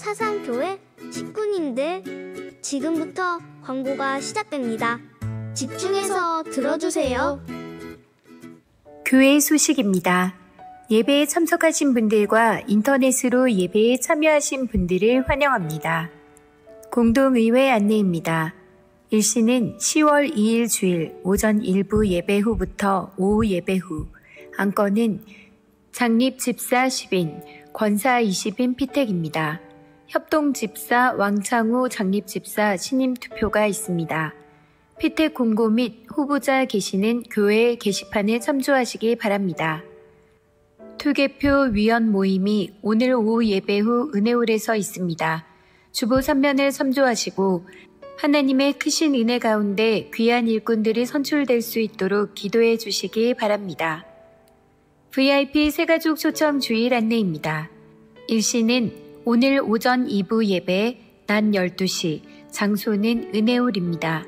사상교회 식구님들, 지금부터 광고가 시작됩니다. 집중해서 들어주세요. 교회 소식입니다. 예배에 참석하신 분들과 인터넷으로 예배에 참여하신 분들을 환영합니다. 공동의회 안내입니다. 일시는 10월 2일 주일 오전 일부 예배 후부터 오후 예배 후, 안건은 장립집사 10인, 권사 20인 피택입니다. 협동집사 왕창우 장립집사 신임 투표가 있습니다. 피택 공고 및 후보자 게시는 교회 게시판에 첨부하시기 바랍니다. 투개표 위원 모임이 오늘 오후 예배 후 은혜홀에서 있습니다. 주보 3면을 첨부하시고 하나님의 크신 은혜 가운데 귀한 일꾼들이 선출될 수 있도록 기도해 주시기 바랍니다. VIP 새가족 초청 주일 안내입니다. 일시는 오늘 오전 2부 예배 낮 12시, 장소는 은혜홀입니다.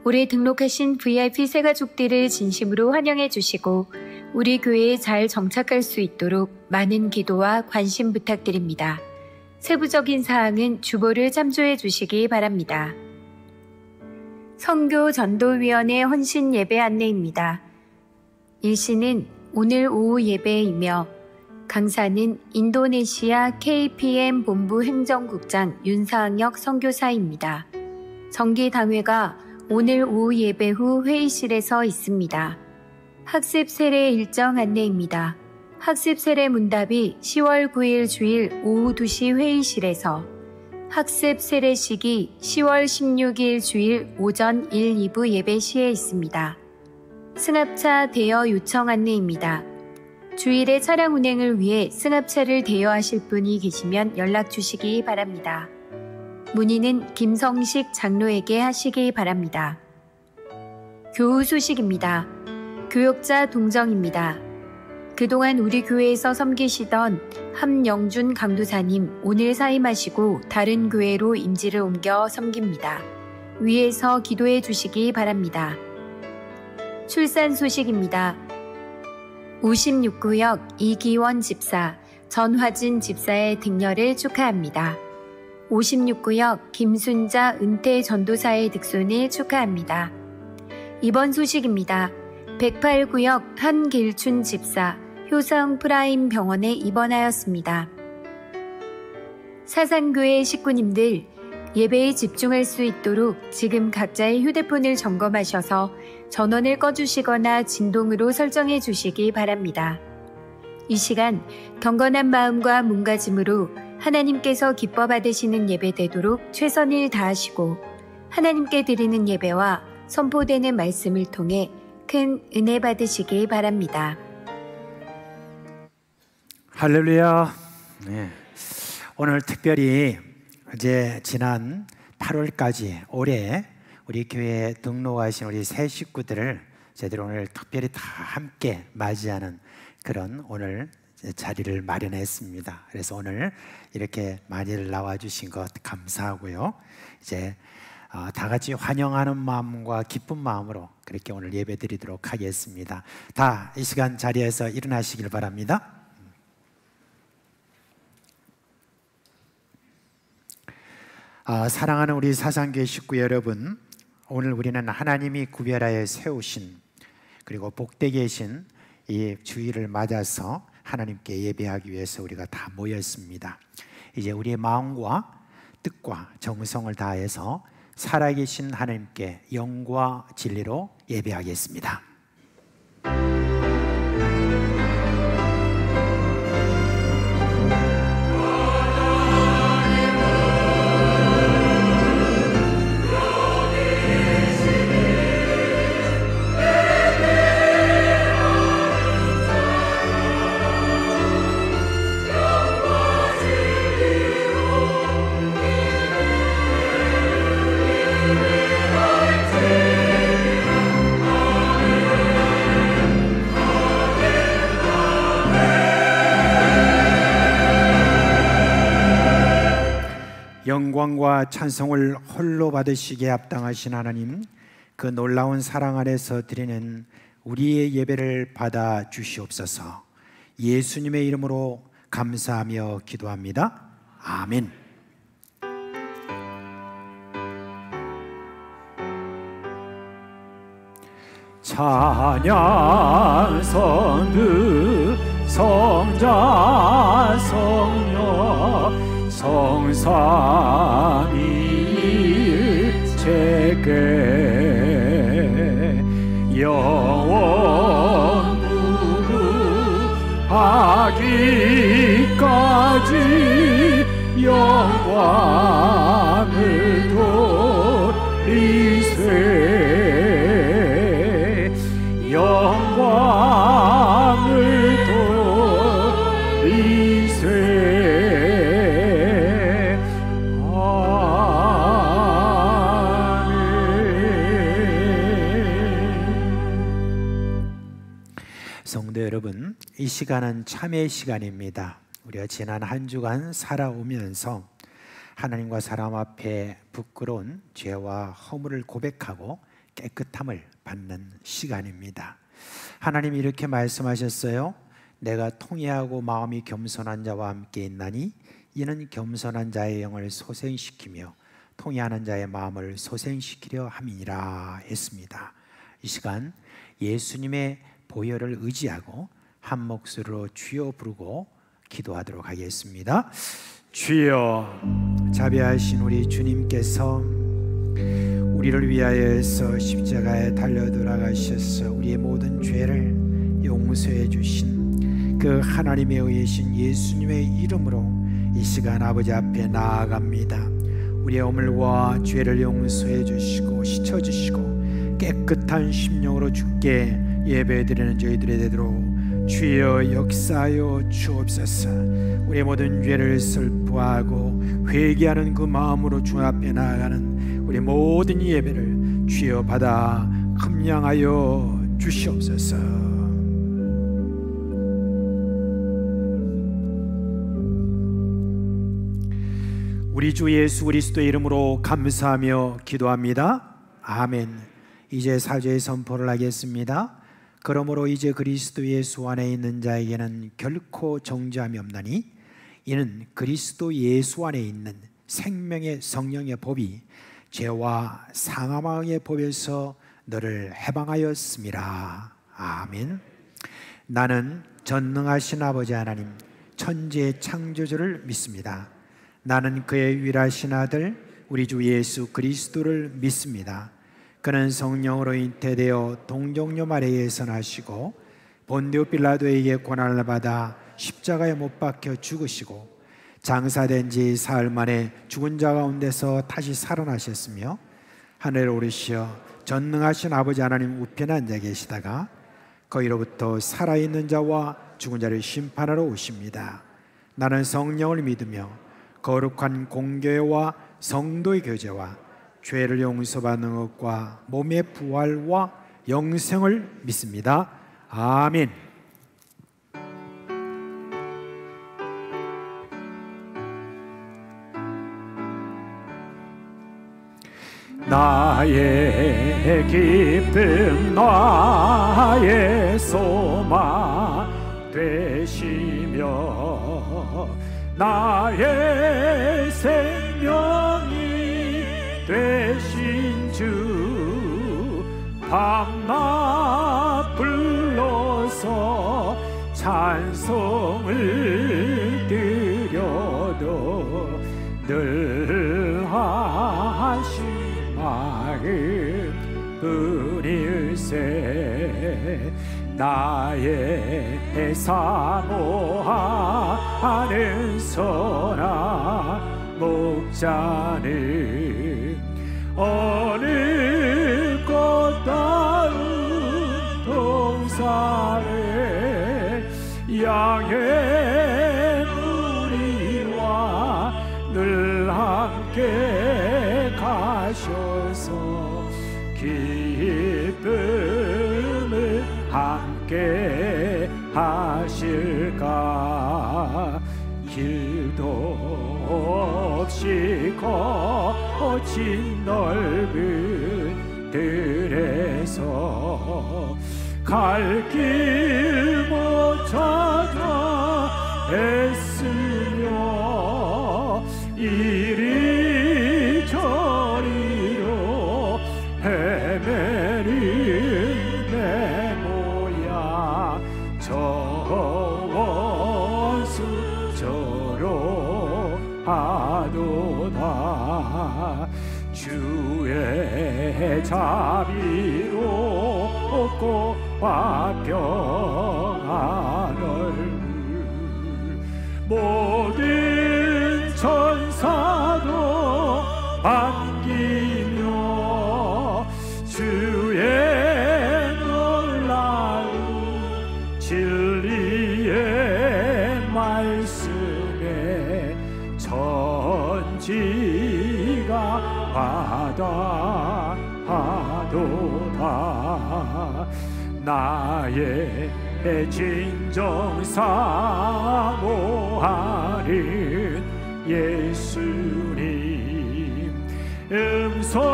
올해 등록하신 VIP 새가족들을 진심으로 환영해 주시고 우리 교회에 잘 정착할 수 있도록 많은 기도와 관심 부탁드립니다. 세부적인 사항은 주보를 참조해 주시기 바랍니다. 선교 전도위원회 헌신 예배 안내입니다. 일시는 오늘 오후 예배이며 강사는 인도네시아 KPM 본부 행정국장 윤상혁 선교사입니다. 정기당회가 오늘 오후 예배 후 회의실에서 있습니다. 학습 세례 일정 안내입니다. 학습 세례 문답이 10월 9일 주일 오후 2시 회의실에서, 학습 세례식이 10월 16일 주일 오전 1, 2부 예배 시에 있습니다. 승합차 대여 요청 안내입니다. 주일에 차량 운행을 위해 승합차를 대여하실 분이 계시면 연락 주시기 바랍니다. 문의는 김성식 장로에게 하시기 바랍니다. 교우 소식입니다. 교역자 동정입니다. 그동안 우리 교회에서 섬기시던 함영준 강도사님 오늘 사임하시고 다른 교회로 임지를 옮겨 섬깁니다. 위에서 기도해 주시기 바랍니다. 출산 소식입니다. 56구역 이기원 집사, 전화진 집사의 등려를 축하합니다. 56구역 김순자 은퇴 전도사의 득손을 축하합니다. 이번 소식입니다. 108구역 한길춘 집사, 효성 프라임 병원에 입원하였습니다. 사상교회 식구님들, 예배에 집중할 수 있도록 지금 각자의 휴대폰을 점검하셔서 전원을 꺼주시거나 진동으로 설정해 주시기 바랍니다. 이 시간 경건한 마음과 몸가짐으로 하나님께서 기뻐 받으시는 예배 되도록 최선을 다하시고 하나님께 드리는 예배와 선포되는 말씀을 통해 큰 은혜 받으시기 바랍니다. 할렐루야. 네. 오늘 특별히 이제 지난 8월까지 올해 우리 교회에 등록하신 우리 새 식구들을 저희들 오늘 특별히 다 함께 맞이하는 그런 오늘 자리를 마련했습니다. 그래서 오늘 이렇게 많이들 나와주신 것 감사하고요. 이제 다 같이 환영하는 마음과 기쁜 마음으로 그렇게 오늘 예배 드리도록 하겠습니다. 다 이 시간 자리에서 일어나시길 바랍니다. 사랑하는 우리 사상교회 식구 여러분, 오늘 우리는 하나님이 구별하여 세우신 그리고 복되게 하신 이 주일을 맞아서 하나님께 예배하기 위해서 우리가 다 모였습니다. 이제 우리의 마음과 뜻과 정성을 다해서 살아계신 하나님께 영과 진리로 예배하겠습니다. 영광과 찬송을 홀로 받으시기에 합당하신 하나님, 그 놀라운 사랑 안에서 드리는 우리의 예배를 받아 주시옵소서. 예수님의 이름으로 감사하며 기도합니다. 아멘. 찬양 선두 성자 성녀 성삼위일체계 영원 무궁하기까지 영광을 돌리세 영광을 돌리세 아멘. 성도 여러분, 이 시간은 참회의 시간입니다. 우리가 지난 한 주간 살아오면서 하나님과 사람 앞에 부끄러운 죄와 허물을 고백하고 깨끗함을 받는 시간입니다. 하나님이 이렇게 말씀하셨어요. 내가 통회하고 마음이 겸손한 자와 함께 있나니 이는 겸손한 자의 영을 소생시키며 통회하는 자의 마음을 소생시키려 함이니라 했습니다. 이 시간 예수님의 보혈을 의지하고 한 목소리로 주여 부르고 기도하도록 하겠습니다. 주여, 자비하신 우리 주님께서 우리를 위하여서 십자가에 달려 돌아가셔서 우리의 모든 죄를 용서해 주신 그 하나님의 의이신 예수님의 이름으로 이 시간 아버지 앞에 나아갑니다. 우리의 허물과 죄를 용서해 주시고 씻어 주시고 깨끗한 심령으로 주께 예배드리는 저희들이 되도록 주여 역사하여 주옵소서. 우리의 모든 죄를 슬퍼하고 회개하는 그 마음으로 주 앞에 나아가는 우리 모든 예배를 주여 받아 함양하여 주시옵소서. 우리 주 예수 그리스도의 이름으로 감사하며 기도합니다. 아멘. 이제 사죄의 선포를 하겠습니다. 그러므로 이제 그리스도 예수 안에 있는 자에게는 결코 정죄함이 없나니 이는 그리스도 예수 안에 있는 생명의 성령의 법이 죄와 사망의 법에서 너를 해방하였음이라. 아멘. 나는 전능하신 아버지 하나님 천지의 창조주를 믿습니다. 나는 그의 유일하신 아들 우리 주 예수 그리스도를 믿습니다. 그는 성령으로 잉태되어 동정녀 마리아에서 나시고 본디오 빌라도에게 고난을 받아 십자가에 못 박혀 죽으시고 장사된 지 사흘 만에 죽은 자 가운데서 다시 살아나셨으며 하늘에 오르시어 전능하신 아버지 하나님 우편에 앉아 계시다가 거기로부터 살아있는 자와 죽은 자를 심판하러 오십니다. 나는 성령을 믿으며 거룩한 공교회와 성도의 교제와 죄를 용서받는 것과 몸의 부활과 영생을 믿습니다. 아멘. 나의 기쁨 나의 소망 되시며 나의 생명이 되신 주 밤낮 불러서 찬송을 드려도 늘 하신 마음 뿐일세. 나의 사모하는 선한 목자는 어느 꽃다운 동산에 양의 무리와 늘 함께 가셔서 기쁨을 함께 하실까. 길도 없이 거친 넓은 들에서 갈 길 못 찾아 애쓰며 이리 저리로 헤매는 내 하도다. 주의 자비로 얻고 화평한 얼굴 모든 천사도 반기며 주의 놀라운 진리의 말씀에 천지가 바다하도다. 나의 진정 사모하는 예수님 음성조차도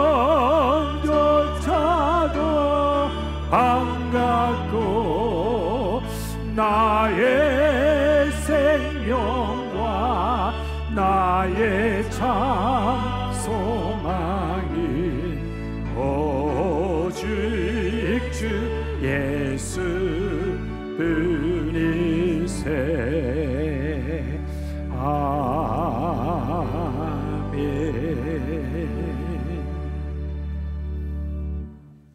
반갑고 나의 생명과 나의 참 소망인 오직 주 예수 뿐이세. 아멘.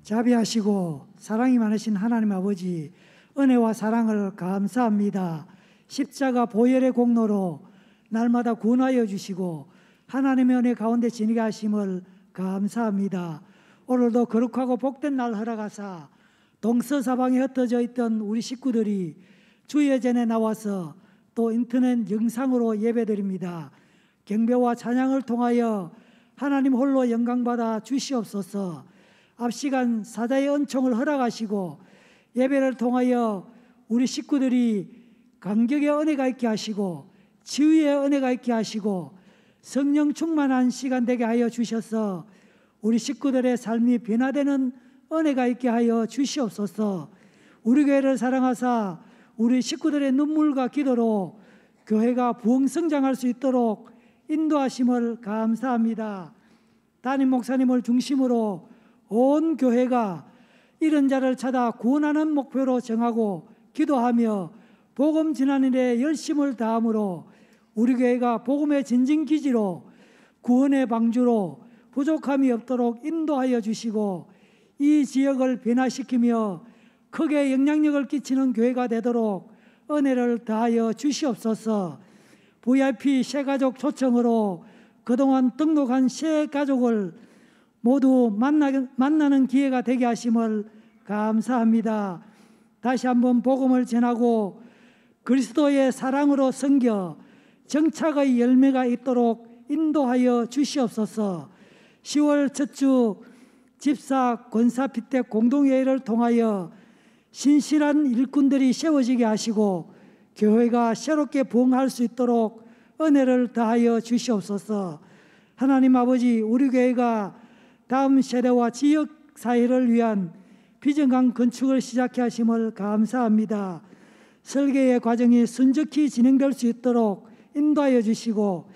자비하시고 사랑이 많으신 하나님 아버지, 은혜와 사랑을 감사합니다. 십자가 보혈의 공로로 날마다 구원하여 주시고 하나님의 은혜 가운데 지니게 하심을 감사합니다. 오늘도 거룩하고 복된 날 허락하사 동서사방에 흩어져 있던 우리 식구들이 주의 전에 나와서 또 인터넷 영상으로 예배드립니다. 경배와 찬양을 통하여 하나님 홀로 영광받아 주시옵소서. 앞시간 사자의 은총을 허락하시고 예배를 통하여 우리 식구들이 감격의 은혜가 있게 하시고 치유의 은혜가 있게 하시고 성령 충만한 시간 되게 하여 주셔서 우리 식구들의 삶이 변화되는 은혜가 있게 하여 주시옵소서. 우리 교회를 사랑하사 우리 식구들의 눈물과 기도로 교회가 부흥성장할 수 있도록 인도하심을 감사합니다. 담임 목사님을 중심으로 온 교회가 이런 자를 찾아 구원하는 목표로 정하고 기도하며 복음 전하는 일에 열심을 다함으로 우리 교회가 복음의 진진기지로 구원의 방주로 부족함이 없도록 인도하여 주시고 이 지역을 변화시키며 크게 영향력을 끼치는 교회가 되도록 은혜를 더하여 주시옵소서. VIP 새가족 초청으로 그동안 등록한 새 가족을 모두 만나는 기회가 되게 하심을 감사합니다. 다시 한번 복음을 전하고 그리스도의 사랑으로 섬겨 정착의 열매가 있도록 인도하여 주시옵소서. 10월 첫 주 집사 권사 피택 공동회의를 통하여 신실한 일꾼들이 세워지게 하시고 교회가 새롭게 부흥할 수 있도록 은혜를 더하여 주시옵소서. 하나님 아버지, 우리 교회가 다음 세대와 지역 사회를 위한 비전강 건축을 시작해 하심을 감사합니다. 설계의 과정이 순적히 진행될 수 있도록 인도하여 주시고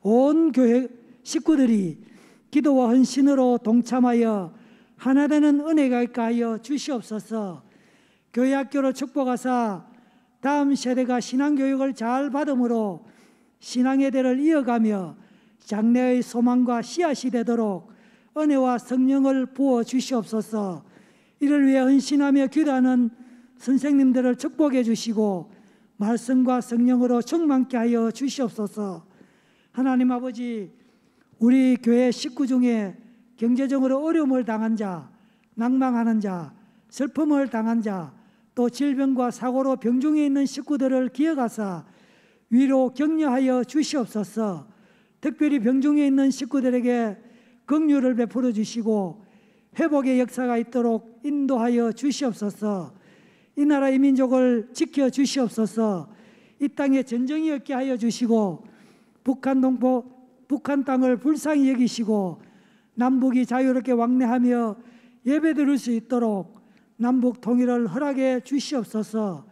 온 교회 식구들이 기도와 헌신으로 동참하여 하나 되는 은혜가 있게 하여 주시옵소서. 교회 학교를 축복하사 다음 세대가 신앙교육을 잘 받음으로 신앙의 대를 이어가며 장래의 소망과 씨앗이 되도록 은혜와 성령을 부어 주시옵소서. 이를 위해 헌신하며 기도하는 선생님들을 축복해 주시고 말씀과 성령으로 충만케 하여 주시옵소서. 하나님 아버지, 우리 교회 식구 중에 경제적으로 어려움을 당한 자, 낭망하는 자, 슬픔을 당한 자, 또 질병과 사고로 병중에 있는 식구들을 기억하사 위로 격려하여 주시옵소서. 특별히 병중에 있는 식구들에게 긍휼을 베풀어 주시고 회복의 역사가 있도록 인도하여 주시옵소서. 이 나라 이 민족을 지켜 주시옵소서. 이 땅에 전쟁이 없게 하여 주시고 북한 땅을 불쌍히 여기시고 남북이 자유롭게 왕래하며 예배드릴 수 있도록 남북 통일을 허락해 주시옵소서.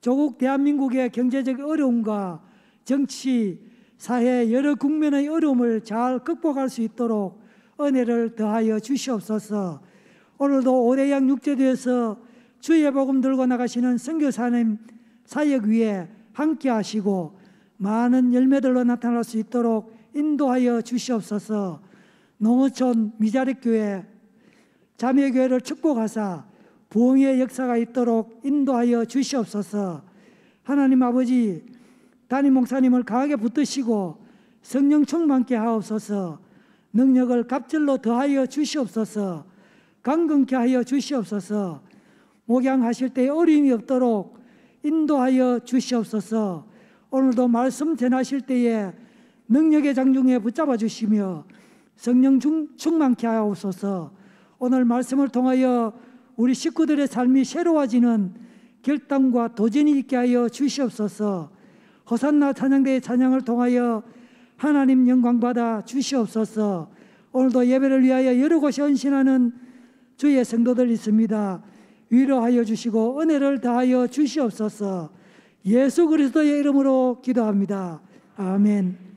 조국 대한민국의 경제적 어려움과 정치, 사회 여러 국면의 어려움을 잘 극복할 수 있도록 은혜를 더하여 주시옵소서. 오늘도 오대양 육제도에서 주의 복음 들고 나가시는 선교사님 사역 위에 함께 하시고 많은 열매들로 나타날 수 있도록 인도하여 주시옵소서. 농어촌 미자립교회 자매교회를 축복하사 부흥의 역사가 있도록 인도하여 주시옵소서. 하나님 아버지, 담임 목사님을 강하게 붙드시고 성령 충만케 하옵소서. 능력을 갑절로 더하여 주시옵소서. 강건케 하여 주시옵소서. 목양하실 때에 어려움이 없도록 인도하여 주시옵소서. 오늘도 말씀 전하실 때에 능력의 장중에 붙잡아 주시며 성령 충만케 하옵소서. 오늘 말씀을 통하여 우리 식구들의 삶이 새로워지는 결단과 도전이 있게 하여 주시옵소서. 호산나 찬양대의 찬양을 통하여 하나님 영광 받아 주시옵소서. 오늘도 예배를 위하여 여러 곳에 헌신하는 주의 성도들 있습니다. 위로하여 주시고 은혜를 다하여 주시옵소서. 예수 그리스도의 이름으로 기도합니다. 아멘.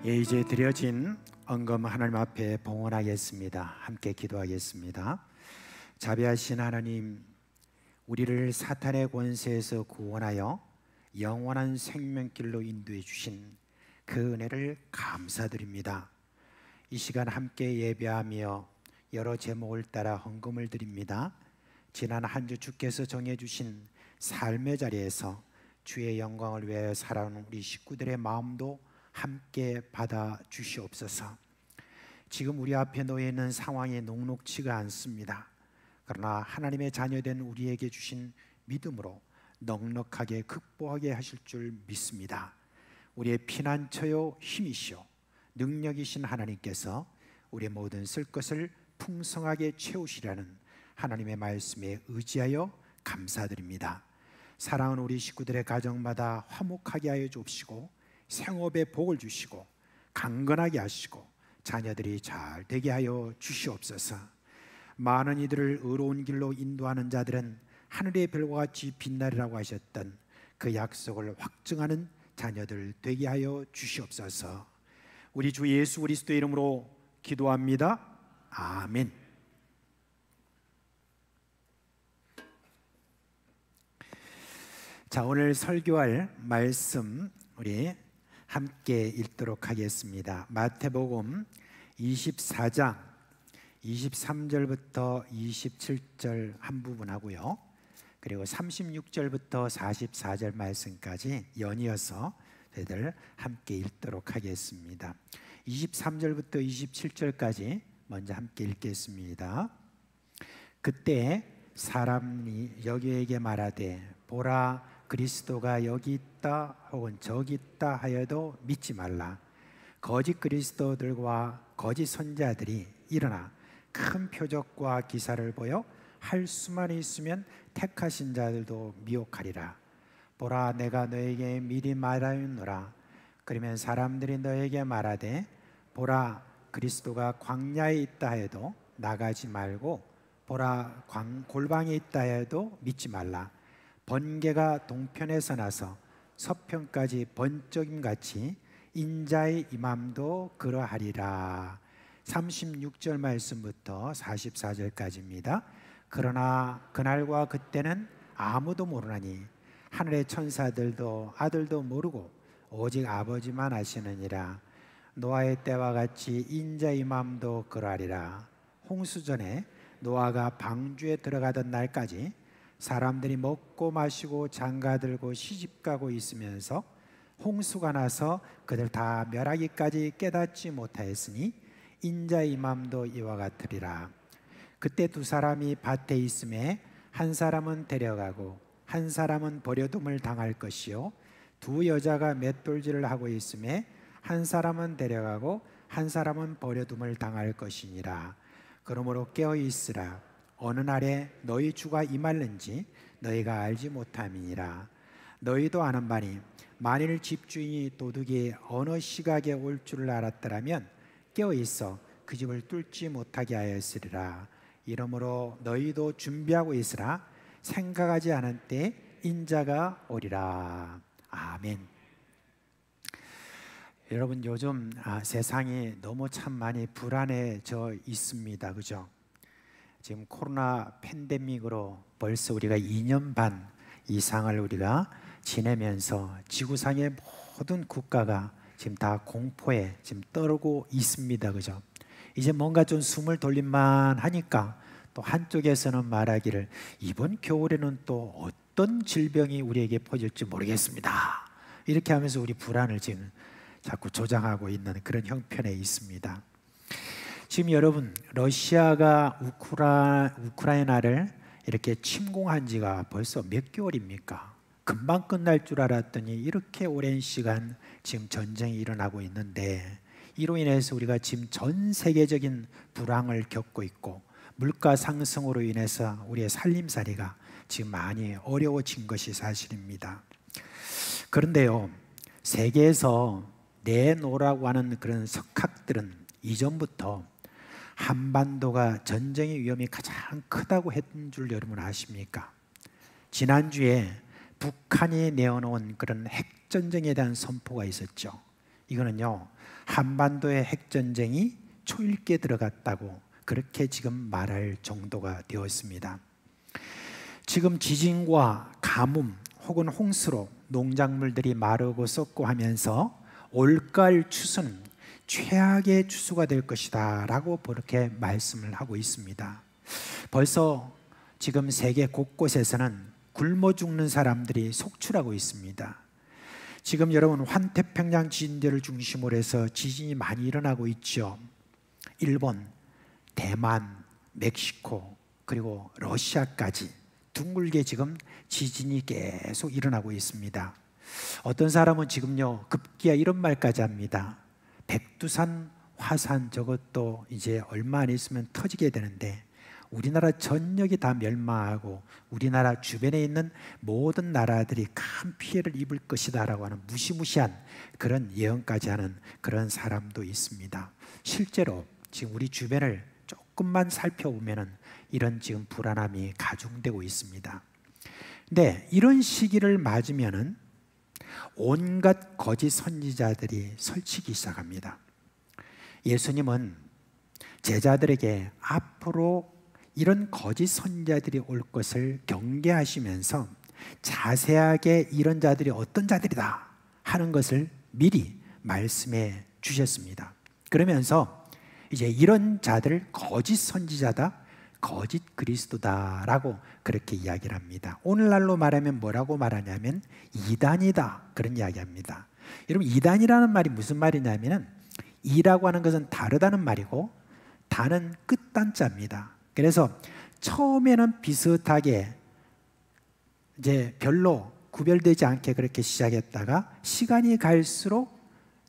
예, 이제 드려진 언금 하나님 앞에 봉헌하겠습니다. 함께 기도하겠습니다. 자비하신 하나님, 우리를 사탄의 권세에서 구원하여 영원한 생명길로 인도해 주신 그 은혜를 감사드립니다. 이 시간 함께 예배하며 여러 제목을 따라 헌금을 드립니다. 지난 한 주 주께서 정해주신 삶의 자리에서 주의 영광을 위하여 살아오는 우리 식구들의 마음도 함께 받아 주시옵소서. 지금 우리 앞에 놓여 있는 상황이 녹록지가 않습니다. 그러나 하나님의 자녀된 우리에게 주신 믿음으로 넉넉하게 극복하게 하실 줄 믿습니다. 우리의 피난처요 힘이시오 능력이신 하나님께서 우리의 모든 쓸 것을 풍성하게 채우시라는 하나님의 말씀에 의지하여 감사드립니다. 사랑하는 우리 식구들의 가정마다 화목하게 하여 주옵시고 생업에 복을 주시고 강건하게 하시고 자녀들이 잘 되게 하여 주시옵소서. 많은 이들을 의로운 길로 인도하는 자들은 하늘의 별과 같이 빛나리라고 하셨던 그 약속을 확증하는 자녀들 되게 하여 주시옵소서. 우리 주 예수 그리스도의 이름으로 기도합니다. 아멘. 자, 오늘 설교할 말씀 우리 함께 읽도록 하겠습니다. 마태복음 24장 23절부터 27절 한 부분 하고요. 그리고 36절부터 44절 말씀까지 연이어서 저희들 함께 읽도록 하겠습니다. 23절부터 27절까지 먼저 함께 읽겠습니다. 그때 사람이 여기에게 말하되 보라 그리스도가 여기 있다 혹은 저기 있다 하여도 믿지 말라. 거짓 그리스도들과 거짓 선자들이 일어나 큰 표적과 기사를 보여 할 수만 있으면 택하신 자들도 미혹하리라. 보라 내가 너에게 미리 말하였노라. 그러면 사람들이 너에게 말하되 보라 그리스도가 광야에 있다 해도 나가지 말고 보라 골방에 있다 해도 믿지 말라. 번개가 동편에서 나서 서편까지 번쩍임같이 인자의 임함도 그러하리라. 36절 말씀부터 44절까지입니다. 그러나 그날과 그때는 아무도 모르나니 하늘의 천사들도 아들도 모르고 오직 아버지만 아시느니라. 노아의 때와 같이 인자의 임함도 그러하리라. 홍수전에 노아가 방주에 들어가던 날까지 사람들이 먹고 마시고 장가들고 시집가고 있으면서 홍수가 나서 그들 다 멸하기까지 깨닫지 못하였으니 인자의 임함도 이와 같으리라. 그때 두 사람이 밭에 있음에 한 사람은 데려가고 한 사람은 버려둠을 당할 것이요 두 여자가 맷돌질을 하고 있음에 한 사람은 데려가고 한 사람은 버려둠을 당할 것이니라. 그러므로 깨어 있으라. 어느 날에 너희 주가 임할는지 너희가 알지 못함이니라. 너희도 아는 바니 만일 집주인이 도둑이 어느 시각에 올 줄을 알았더라면 깨어 있어 그 집을 뚫지 못하게 하였으리라. 이러므로 너희도 준비하고 있으라. 생각하지 않은 때 인자가 오리라. 아멘. 여러분 요즘 세상이 너무 참 많이 불안해져 있습니다. 그죠? 지금 코로나 팬데믹으로 벌써 우리가 2년 반 이상을 우리가 지내면서 지구상의 모든 국가가 지금 다 공포에 지금 떨고 있습니다. 그죠? 이제 뭔가 좀 숨을 돌릴만 하니까 또 한쪽에서는 말하기를 이번 겨울에는 또 어떤 질병이 우리에게 퍼질지 모르겠습니다. 이렇게 하면서 우리 불안을 지금 자꾸 조장하고 있는 그런 형편에 있습니다. 지금 여러분 러시아가 우크라이나를 이렇게 침공한 지가 벌써 몇 개월입니까? 금방 끝날 줄 알았더니 이렇게 오랜 시간 지금 전쟁이 일어나고 있는데 이로 인해서 우리가 지금 전 세계적인 불황을 겪고 있고 물가 상승으로 인해서 우리의 살림살이가 지금 많이 어려워진 것이 사실입니다. 그런데요, 세계에서 내노라고 하는 그런 석학들은 이전부터 한반도가 전쟁의 위험이 가장 크다고 했던 줄 여러분 아십니까? 지난주에 북한이 내어놓은 그런 핵전쟁에 대한 선포가 있었죠. 이거는요, 한반도의 핵전쟁이 초읽기에 들어갔다고 그렇게 지금 말할 정도가 되었습니다. 지금 지진과 가뭄 혹은 홍수로 농작물들이 마르고 썩고 하면서 올가을 추수는 최악의 추수가 될 것이다 라고 그렇게 말씀을 하고 있습니다. 벌써 지금 세계 곳곳에서는 굶어 죽는 사람들이 속출하고 있습니다. 지금 여러분 환태평양 지진대를 중심으로 해서 지진이 많이 일어나고 있죠. 일본, 대만, 멕시코 그리고 러시아까지 둥글게 지금 지진이 계속 일어나고 있습니다. 어떤 사람은 지금요 급기야 이런 말까지 합니다. 백두산 화산 저것도 이제 얼마 안 있으면 터지게 되는데 우리나라 전역이 다 멸망하고 우리나라 주변에 있는 모든 나라들이 큰 피해를 입을 것이다 라고 하는 무시무시한 그런 예언까지 하는 그런 사람도 있습니다. 실제로 지금 우리 주변을 조금만 살펴보면 이런 지금 불안함이 가중되고 있습니다. 근데 이런 시기를 맞으면은 온갖 거짓 선지자들이 설치기 시작합니다. 예수님은 제자들에게 앞으로 이런 거짓 선지자들이 올 것을 경계하시면서 자세하게 이런 자들이 어떤 자들이다 하는 것을 미리 말씀해 주셨습니다. 그러면서 이제 이런 자들 거짓 선지자다, 거짓 그리스도다라고 그렇게 이야기를 합니다. 오늘날로 말하면 뭐라고 말하냐면 이단이다 그런 이야기합니다. 여러분 이단이라는 말이 무슨 말이냐면은 이라고 하는 것은 다르다는 말이고 단은 끝단자입니다. 그래서 처음에는 비슷하게 이제 별로 구별되지 않게 그렇게 시작했다가 시간이 갈수록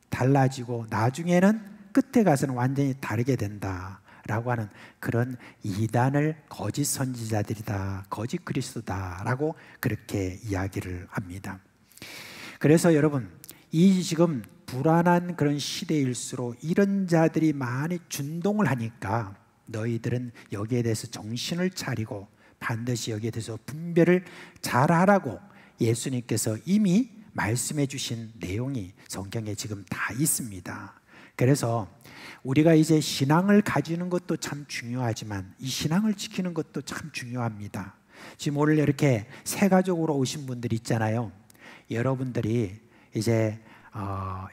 달라지고 나중에는 끝에 가서는 완전히 다르게 된다라고 하는 그런 이단을 거짓 선지자들이다, 거짓 그리스도다라고 그렇게 이야기를 합니다. 그래서 여러분 이 지금 불안한 그런 시대일수록 이런 자들이 많이 준동을 하니까 너희들은 여기에 대해서 정신을 차리고 반드시 여기에 대해서 분별을 잘하라고 예수님께서 이미 말씀해 주신 내용이 성경에 지금 다 있습니다. 그래서 우리가 이제 신앙을 가지는 것도 참 중요하지만 이 신앙을 지키는 것도 참 중요합니다. 지금 오늘 이렇게 새 가족으로 오신 분들 있잖아요. 여러분들이 이제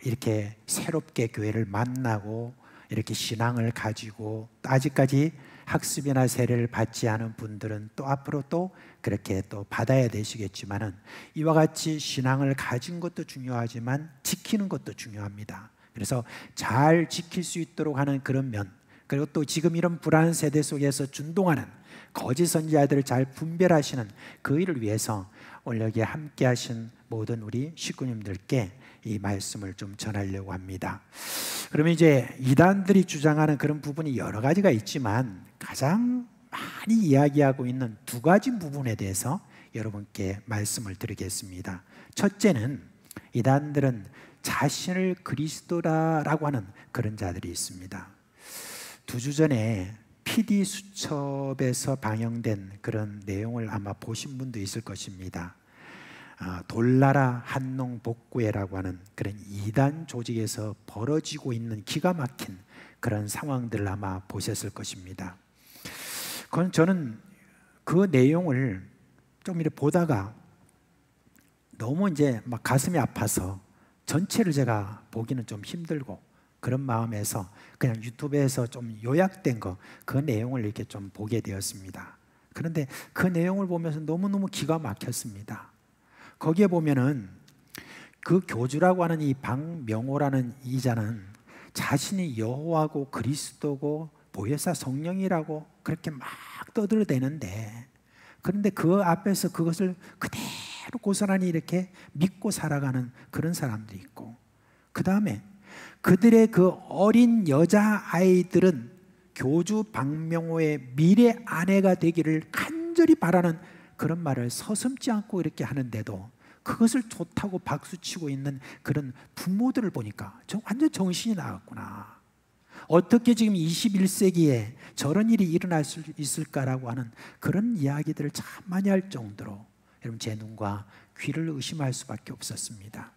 이렇게 새롭게 교회를 만나고 이렇게 신앙을 가지고 아직까지 학습이나 세례를 받지 않은 분들은 또 앞으로 또 그렇게 또 받아야 되시겠지만은 이와 같이 신앙을 가진 것도 중요하지만 지키는 것도 중요합니다. 그래서 잘 지킬 수 있도록 하는 그런 면, 그리고 또 지금 이런 불안한 세대 속에서 준동하는 거짓 선지자들을 잘 분별하시는 그 일을 위해서 오늘 여기에 함께 하신 모든 우리 식구님들께 이 말씀을 좀 전하려고 합니다. 그러면 이제 이단들이 주장하는 그런 부분이 여러 가지가 있지만 가장 많이 이야기하고 있는 두 가지 부분에 대해서 여러분께 말씀을 드리겠습니다. 첫째는 이단들은 자신을 그리스도라고 하는 그런 자들이 있습니다. 2주 전에 PD 수첩에서 방영된 그런 내용을 아마 보신 분도 있을 것입니다. 돌나라 한농복구회라고 하는 그런 이단 조직에서 벌어지고 있는 기가 막힌 그런 상황들을 아마 보셨을 것입니다. 그건 저는 그 내용을 좀 이렇게 보다가 너무 이제 막 가슴이 아파서 전체를 제가 보기는 좀 힘들고 그런 마음에서 그냥 유튜브에서 좀 요약된 그 내용을 이렇게 좀 보게 되었습니다. 그런데 그 내용을 보면서 너무너무 기가 막혔습니다. 거기에 보면은 그 교주라고 하는 이 박명호라는 이자는 자신이 여호와고 그리스도고 보혜사 성령이라고 그렇게 막 떠들어대는데, 그런데 그 앞에서 그것을 그대로 고스란히 이렇게 믿고 살아가는 그런 사람들이 있고, 그 다음에 그들의 그 어린 여자아이들은 교주 박명호의 미래 아내가 되기를 간절히 바라는 그런 말을 서슴지 않고 이렇게 하는데도 그것을 좋다고 박수치고 있는 그런 부모들을 보니까 저 완전 정신이 나갔구나. 어떻게 지금 21세기에 저런 일이 일어날 수 있을까라고 하는 그런 이야기들을 참 많이 할 정도로 여러분 제 눈과 귀를 의심할 수밖에 없었습니다.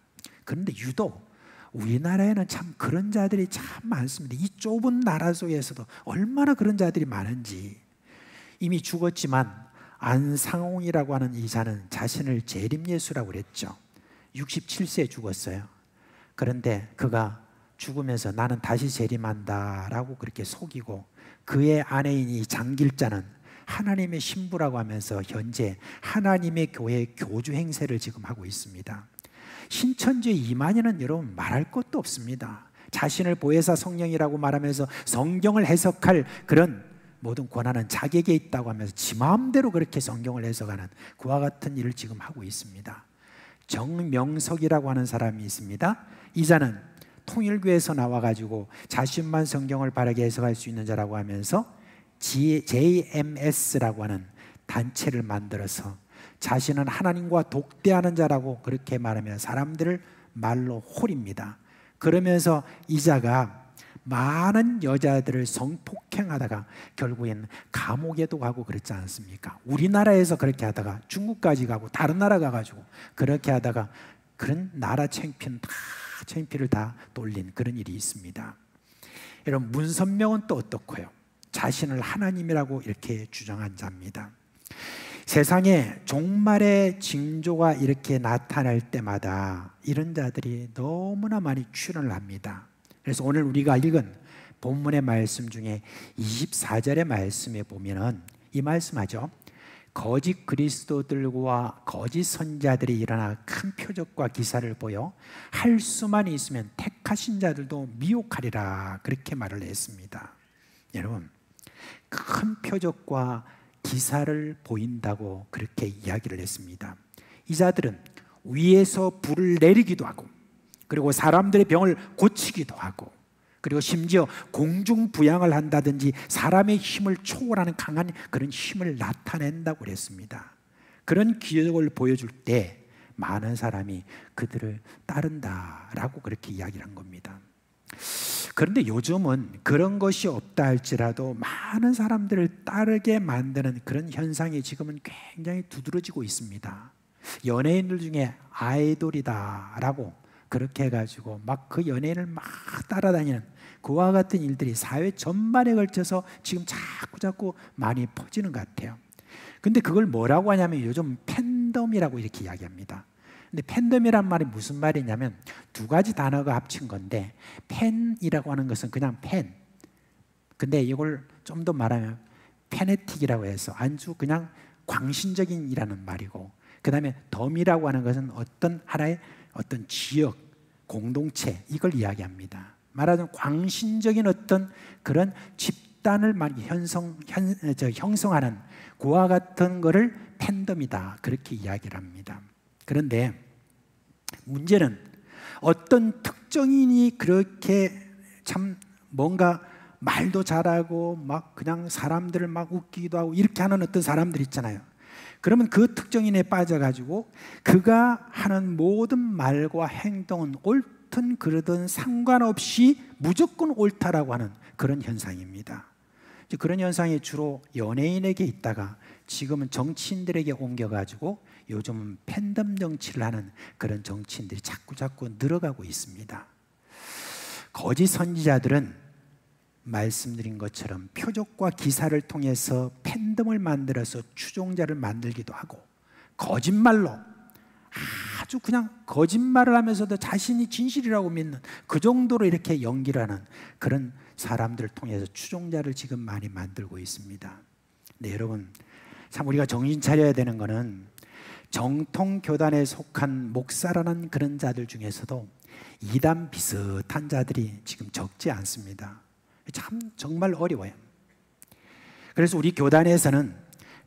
그런데 유독 우리나라에는 참 그런 자들이 참 많습니다. 이 좁은 나라 속에서도 얼마나 그런 자들이 많은지. 이미 죽었지만 안상홍이라고 하는 이사는 자신을 재림예수라고 그랬죠. 67세에 죽었어요. 그런데 그가 죽으면서 나는 다시 재림한다라고 그렇게 속이고, 그의 아내인 이 장길자는 하나님의 신부라고 하면서 현재 하나님의 교회 교주 행세를 지금 하고 있습니다. 신천지의 이만희는 여러분 말할 것도 없습니다. 자신을 보혜사 성령이라고 말하면서 성경을 해석할 그런 모든 권한은 자기에게 있다고 하면서 지 마음대로 그렇게 성경을 해석하는 그와 같은 일을 지금 하고 있습니다. 정명석이라고 하는 사람이 있습니다. 이 자는 통일교에서 나와가지고 자신만 성경을 바르게 해석할 수 있는 자라고 하면서 JMS라고 하는 단체를 만들어서 자신은 하나님과 독대하는 자라고 그렇게 말하며 사람들을 말로 홀입니다. 그러면서 이 자가 많은 여자들을 성폭행하다가 결국엔 감옥에도 가고 그랬지 않습니까? 우리나라에서 그렇게 하다가 중국까지 가고 다른 나라 가가지고 그렇게 하다가 그런 나라 창피를 다 돌린 그런 일이 있습니다. 여러분, 문선명은 또 어떻고요? 자신을 하나님이라고 이렇게 주장한 자입니다. 세상에 종말의 징조가 이렇게 나타날 때마다 이런 자들이 너무나 많이 출현을 합니다. 그래서 오늘 우리가 읽은 본문의 말씀 중에 24절의 말씀에 보면은 이 말씀하죠. 거짓 그리스도들과 거짓 선자들이 일어나 큰 표적과 기사를 보여 할 수만 있으면 택하신 자들도 미혹하리라, 그렇게 말을 했습니다. 여러분, 큰 표적과 기사를 보인다고 그렇게 이야기를 했습니다. 이 자들은 위에서 불을 내리기도 하고, 그리고 사람들의 병을 고치기도 하고, 그리고 심지어 공중부양을 한다든지 사람의 힘을 초월하는 강한 그런 힘을 나타낸다고 그랬습니다. 그런 기적을 보여줄 때 많은 사람이 그들을 따른다라고 그렇게 이야기를 한 겁니다. 그런데 요즘은 그런 것이 없다 할지라도 많은 사람들을 따르게 만드는 그런 현상이 지금은 굉장히 두드러지고 있습니다. 연예인들 중에 아이돌이다라고 그렇게 해가지고 막 그 연예인을 막 따라다니는 그와 같은 일들이 사회 전반에 걸쳐서 지금 자꾸 많이 퍼지는 것 같아요. 근데 그걸 뭐라고 하냐면 요즘 팬덤이라고 이렇게 이야기합니다. 근데 팬덤이란 말이 무슨 말이냐면 두 가지 단어가 합친 건데, 팬이라고 하는 것은 그냥 팬. 근데 이걸 좀 더 말하면 페네틱이라고 해서 아주 그냥 광신적인이라는 말이고, 그 다음에 덤이라고 하는 것은 어떤 하나의 어떤 지역, 공동체, 이걸 이야기합니다. 말하자면 광신적인 어떤 그런 집단을 형성하는 그와 같은 거를 팬덤이다, 그렇게 이야기를 합니다. 그런데 문제는 어떤 특정인이 그렇게 참 뭔가 말도 잘하고 막 그냥 사람들을 막 웃기기도 하고 이렇게 하는 어떤 사람들 있잖아요. 그러면 그 특정인에 빠져가지고 그가 하는 모든 말과 행동은 옳든 그르든 상관없이 무조건 옳다라고 하는 그런 현상입니다. 그런 현상이 주로 연예인에게 있다가 지금은 정치인들에게 옮겨가지고 요즘은 팬덤 정치를 하는 그런 정치인들이 자꾸 늘어가고 있습니다. 거짓 선지자들은 말씀드린 것처럼 표적과 기사를 통해서 팬덤을 만들어서 추종자를 만들기도 하고, 거짓말로 아주 그냥 거짓말을 하면서도 자신이 진실이라고 믿는 그 정도로 이렇게 연기를 하는 그런 사람들을 통해서 추종자를 지금 많이 만들고 있습니다. 네, 여러분, 참 우리가 정신 차려야 되는 거는 정통 교단에 속한 목사라는 그런 자들 중에서도 이단 비슷한 자들이 지금 적지 않습니다. 참 정말 어려워요. 그래서 우리 교단에서는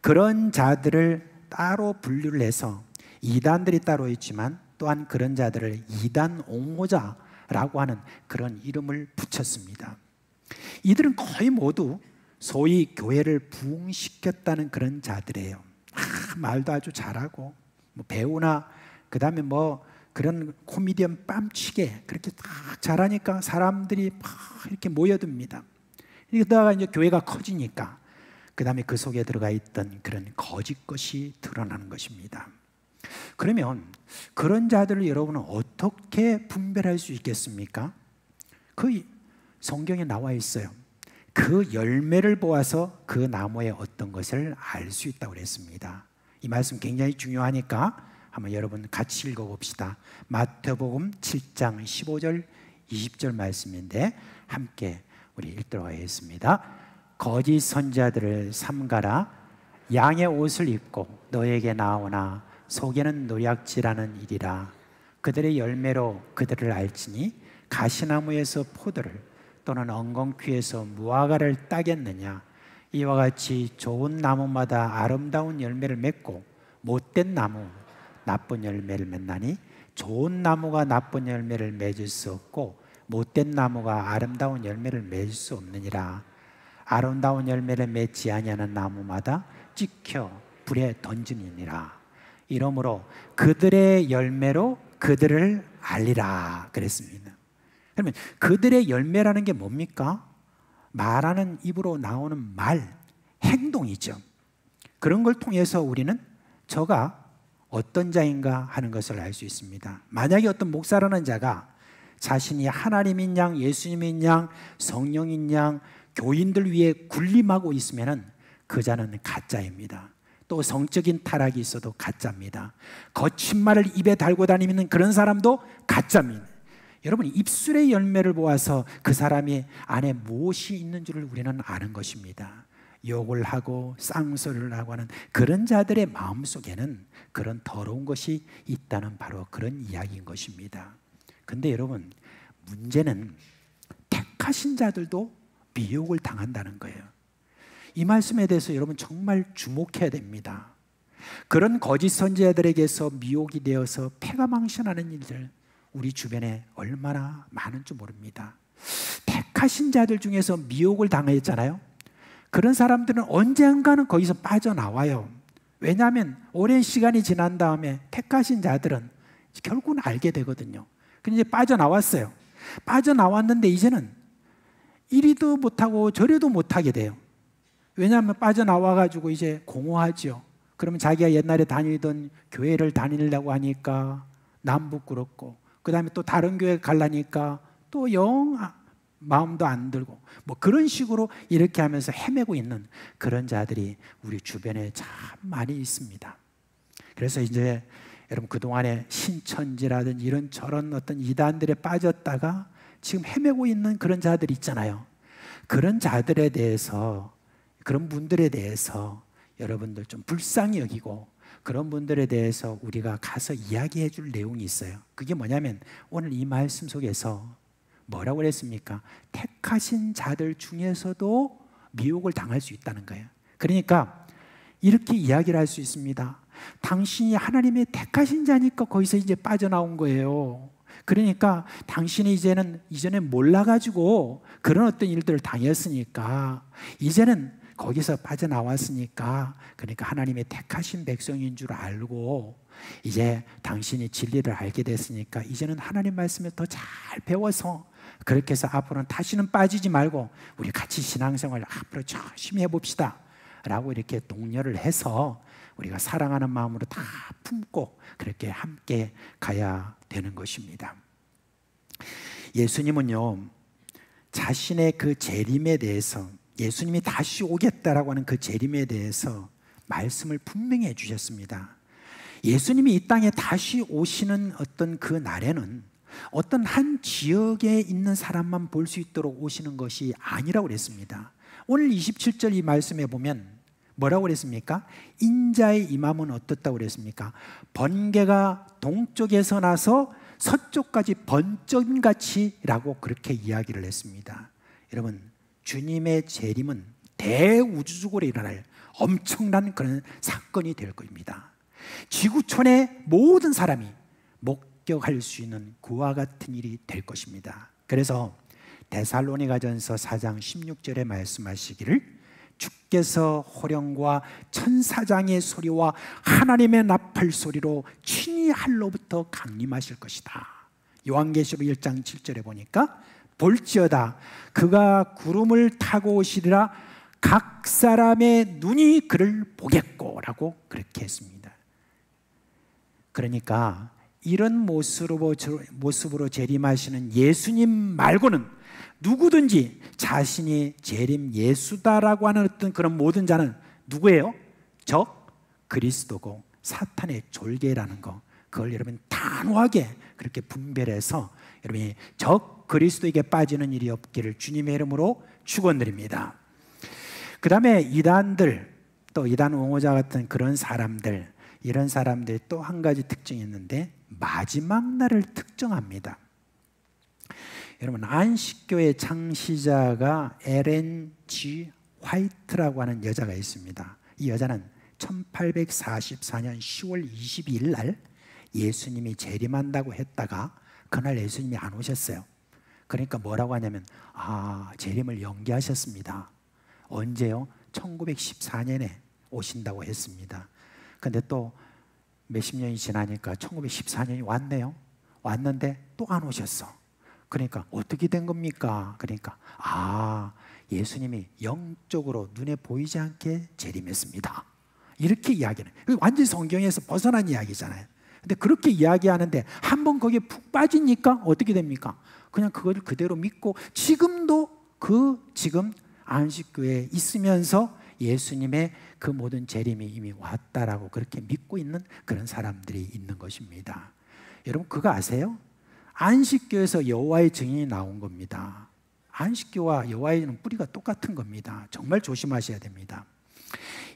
그런 자들을 따로 분류를 해서 이단들이 따로 있지만 또한 그런 자들을 이단 옹호자라고 하는 그런 이름을 붙였습니다. 이들은 거의 모두 소위 교회를 부흥시켰다는 그런 자들이에요. 말도 아주 잘하고 뭐 배우나 그 다음에 뭐 그런 코미디언 뺨치게 그렇게 딱 잘하니까 사람들이 막 이렇게 모여듭니다. 그러다가 이제 교회가 커지니까 그 다음에 그 속에 들어가 있던 그런 거짓 것이 드러나는 것입니다. 그러면 그런 자들을 여러분은 어떻게 분별할 수 있겠습니까? 그 성경에 나와 있어요. 그 열매를 보아서 그 나무의 어떤 것을 알 수 있다고 그랬습니다. 이 말씀 굉장히 중요하니까 한번 여러분 같이 읽어봅시다. 마태복음 7장 15절 20절 말씀인데 함께 우리 읽도록 하겠습니다. 거짓 선지자들을 삼가라. 양의 옷을 입고 너에게 나오나 속에는 노략질하는 일이라. 그들의 열매로 그들을 알지니 가시나무에서 포도를 또는 엉겅퀴에서 무화과를 따겠느냐. 이와 같이 좋은 나무마다 아름다운 열매를 맺고 못된 나무 나쁜 열매를 맺나니 좋은 나무가 나쁜 열매를 맺을 수 없고 못된 나무가 아름다운 열매를 맺을 수 없느니라. 아름다운 열매를 맺지 아니하는 나무마다 찍혀 불에 던지니라. 이러므로 그들의 열매로 그들을 알리라 그랬습니다. 그러면 그들의 열매라는 게 뭡니까? 말하는 입으로 나오는 말, 행동이죠. 그런 걸 통해서 우리는 저가 어떤 자인가 하는 것을 알 수 있습니다. 만약에 어떤 목사라는 자가 자신이 하나님인 양, 예수님인 양, 성령인 양, 교인들 위해 군림하고 있으면 그 자는 가짜입니다. 또 성적인 타락이 있어도 가짜입니다. 거친 말을 입에 달고 다니는 그런 사람도 가짜입니다. 여러분, 입술의 열매를 보아서 그 사람이 안에 무엇이 있는 줄을 우리는 아는 것입니다. 욕을 하고 쌍소리를 하고 하는 그런 자들의 마음속에는 그런 더러운 것이 있다는 바로 그런 이야기인 것입니다. 근데 여러분, 문제는 택하신 자들도 미혹을 당한다는 거예요. 이 말씀에 대해서 여러분 정말 주목해야 됩니다. 그런 거짓 선지자들에게서 미혹이 되어서 패가망신하는 일들 우리 주변에 얼마나 많은 줄 모릅니다. 택하신 자들 중에서 미혹을 당했잖아요. 그런 사람들은 언젠가는 거기서 빠져나와요. 왜냐하면 오랜 시간이 지난 다음에 택하신 자들은 결국은 알게 되거든요. 근데 이제 빠져나왔어요. 빠져나왔는데 이제는 이리도 못하고 저리도 못하게 돼요. 왜냐하면 빠져나와가지고 이제 공허하죠. 그러면 자기가 옛날에 다니던 교회를 다니려고 하니까 남 부끄럽고, 그 다음에 또 다른 교회 가려니까 또 영 마음도 안 들고, 뭐 그런 식으로 이렇게 하면서 헤매고 있는 그런 자들이 우리 주변에 참 많이 있습니다. 그래서 이제 여러분 그동안에 신천지라든지 이런 저런 어떤 이단들에 빠졌다가 지금 헤매고 있는 그런 자들이 있잖아요. 그런 자들에 대해서, 그런 분들에 대해서 여러분들 좀 불쌍히 여기고 그런 분들에 대해서 우리가 가서 이야기해 줄 내용이 있어요. 그게 뭐냐면 오늘 이 말씀 속에서 뭐라고 그랬습니까? 택하신 자들 중에서도 미혹을 당할 수 있다는 거예요. 그러니까 이렇게 이야기를 할 수 있습니다. 당신이 하나님의 택하신 자니까 거기서 이제 빠져나온 거예요. 그러니까 당신이 이전에 몰라가지고 그런 어떤 일들을 당했으니까 이제는 거기서 빠져나왔으니까, 그러니까 하나님의 택하신 백성인 줄 알고 이제 당신이 진리를 알게 됐으니까 이제는 하나님 말씀을 더 잘 배워서 그렇게 해서 앞으로는 다시는 빠지지 말고 우리 같이 신앙생활 앞으로 열심히 해봅시다 라고 이렇게 독려를 해서 우리가 사랑하는 마음으로 다 품고 그렇게 함께 가야 되는 것입니다. 예수님은요, 자신의 그 재림에 대해서, 예수님이 다시 오겠다라고 하는 그 재림에 대해서 말씀을 분명히 해주셨습니다. 예수님이 이 땅에 다시 오시는 어떤 그 날에는 어떤 한 지역에 있는 사람만 볼 수 있도록 오시는 것이 아니라고 그랬습니다. 오늘 27절 이 말씀에 보면 뭐라고 그랬습니까? 인자의 임함은 어떻다고 그랬습니까? 번개가 동쪽에서 나서 서쪽까지 번쩍같이 라고 그렇게 이야기를 했습니다. 여러분, 주님의 재림은 대우주적으로 일어날 엄청난 그런 사건이 될 겁니다. 지구촌의 모든 사람이 목격할 수 있는 그와 같은 일이 될 것입니다. 그래서 데살로니가전서 4장 16절에 말씀하시기를 주께서 호령과 천사장의 소리와 하나님의 나팔 소리로 친히 하늘로부터 강림하실 것이다. 요한계시록 1장 7절에 보니까 볼지어다 그가 구름을 타고 오시리라 각 사람의 눈이 그를 보겠고 라고 그렇게 했습니다. 그러니까 이런 모습으로 재림하시는 예수님 말고는 누구든지 자신이 재림 예수다라고 하는 어떤 그런 모든 자는 누구예요? 적 그리스도고 사탄의 졸개라는 거, 그걸 여러분 단호하게 그렇게 분별해서 여러분이 적 그리스도에게 빠지는 일이 없기를 주님의 이름으로 축원드립니다. 그 다음에 이단들, 또 이단 옹호자 같은 그런 사람들, 이런 사람들이 또 한 가지 특징이 있는데 마지막 날을 특정합니다. 여러분, 안식교의 창시자가 엘렌 G 화이트라고 하는 여자가 있습니다. 이 여자는 1844년 10월 22일 날 예수님이 재림한다고 했다가 그날 예수님이 안 오셨어요. 그러니까 뭐라고 하냐면 재림을 연기하셨습니다. 언제요? 1914년에 오신다고 했습니다. 근데 또 몇십 년이 지나니까 1914년이 왔네요. 왔는데 또 안 오셨어. 그러니까 어떻게 된 겁니까? 그러니까 예수님이 영적으로 눈에 보이지 않게 재림했습니다. 이렇게 이야기는, 완전히 성경에서 벗어난 이야기잖아요. 근데 그렇게 이야기하는데 한번 거기에 푹 빠지니까 어떻게 됩니까? 그냥 그걸 그대로 믿고 지금도 지금 안식교회에 있으면서 예수님의 그 모든 재림이 이미 왔다라고 그렇게 믿고 있는 그런 사람들이 있는 것입니다. 여러분, 그거 아세요? 안식교에서 여호와의 증인이 나온 겁니다. 안식교와 여호와의 증인은 뿌리가 똑같은 겁니다. 정말 조심하셔야 됩니다.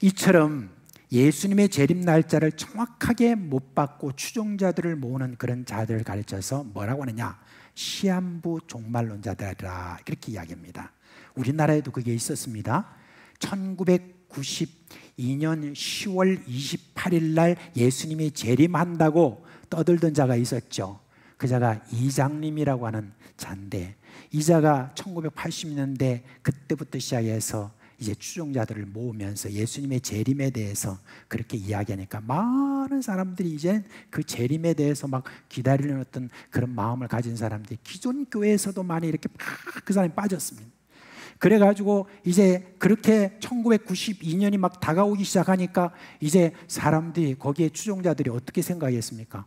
이처럼 예수님의 재림 날짜를 정확하게 못 받고 추종자들을 모으는 그런 자들을 가르쳐서 뭐라고 하느냐? 시한부 종말론자들이라 이렇게 이야기합니다. 우리나라에도 그게 있었습니다. 1992년 10월 28일 날 예수님이 재림한다고 떠들던 자가 있었죠. 그 자가 이장님이라고 하는 자인데, 이 자가 1980년대 그때부터 시작해서 이제 추종자들을 모으면서 예수님의 재림에 대해서 그렇게 이야기하니까 많은 사람들이 이제 그 재림에 대해서 막 기다리는 어떤 그런 마음을 가진 사람들이 기존 교회에서도 많이 이렇게 그 사람이 빠졌습니다. 그래가지고 이제 그렇게 1992년이 막 다가오기 시작하니까 이제 사람들이, 거기에 추종자들이 어떻게 생각했습니까?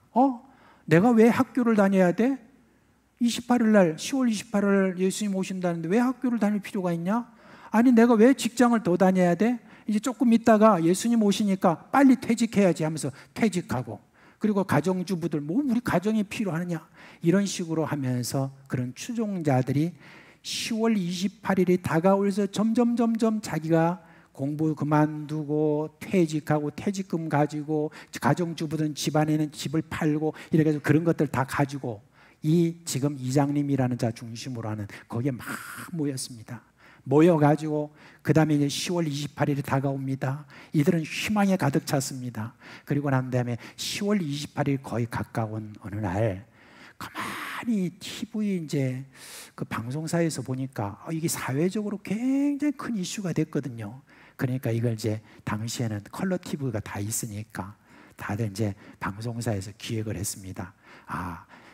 내가 왜 학교를 다녀야 돼? 28일 날, 10월 28일 날 예수님 오신다는데 왜 학교를 다닐 필요가 있냐? 아니, 내가 왜 직장을 더 다녀야 돼? 이제 조금 있다가 예수님 오시니까 빨리 퇴직해야지 하면서 퇴직하고, 그리고 가정주부들 우리 가정이 필요하느냐? 이런 식으로 하면서 그런 추종자들이 10월 28일이 다가오면서 점점 자기가 공부 그만두고 퇴직하고 퇴직금 가지고, 가정주부든 집안에는 집을 팔고 이렇게 해서 그런 것들 다 가지고 지금 이장님이라는 자 중심으로 하는 거기에 막 모였습니다. 모여가지고 그 다음에 이제 10월 28일이 다가옵니다. 이들은 희망에 가득 찼습니다. 그리고 난 다음에 10월 28일 거의 가까운 어느 날 가만히 TV 이제 그 방송사에서 보니까 이게 사회적으로 굉장히 큰 이슈가 됐거든요. 그러니까 이걸 이제 당시에는 컬러 TV가 다 있으니까 다들 이제 방송사에서 기획을 했습니다.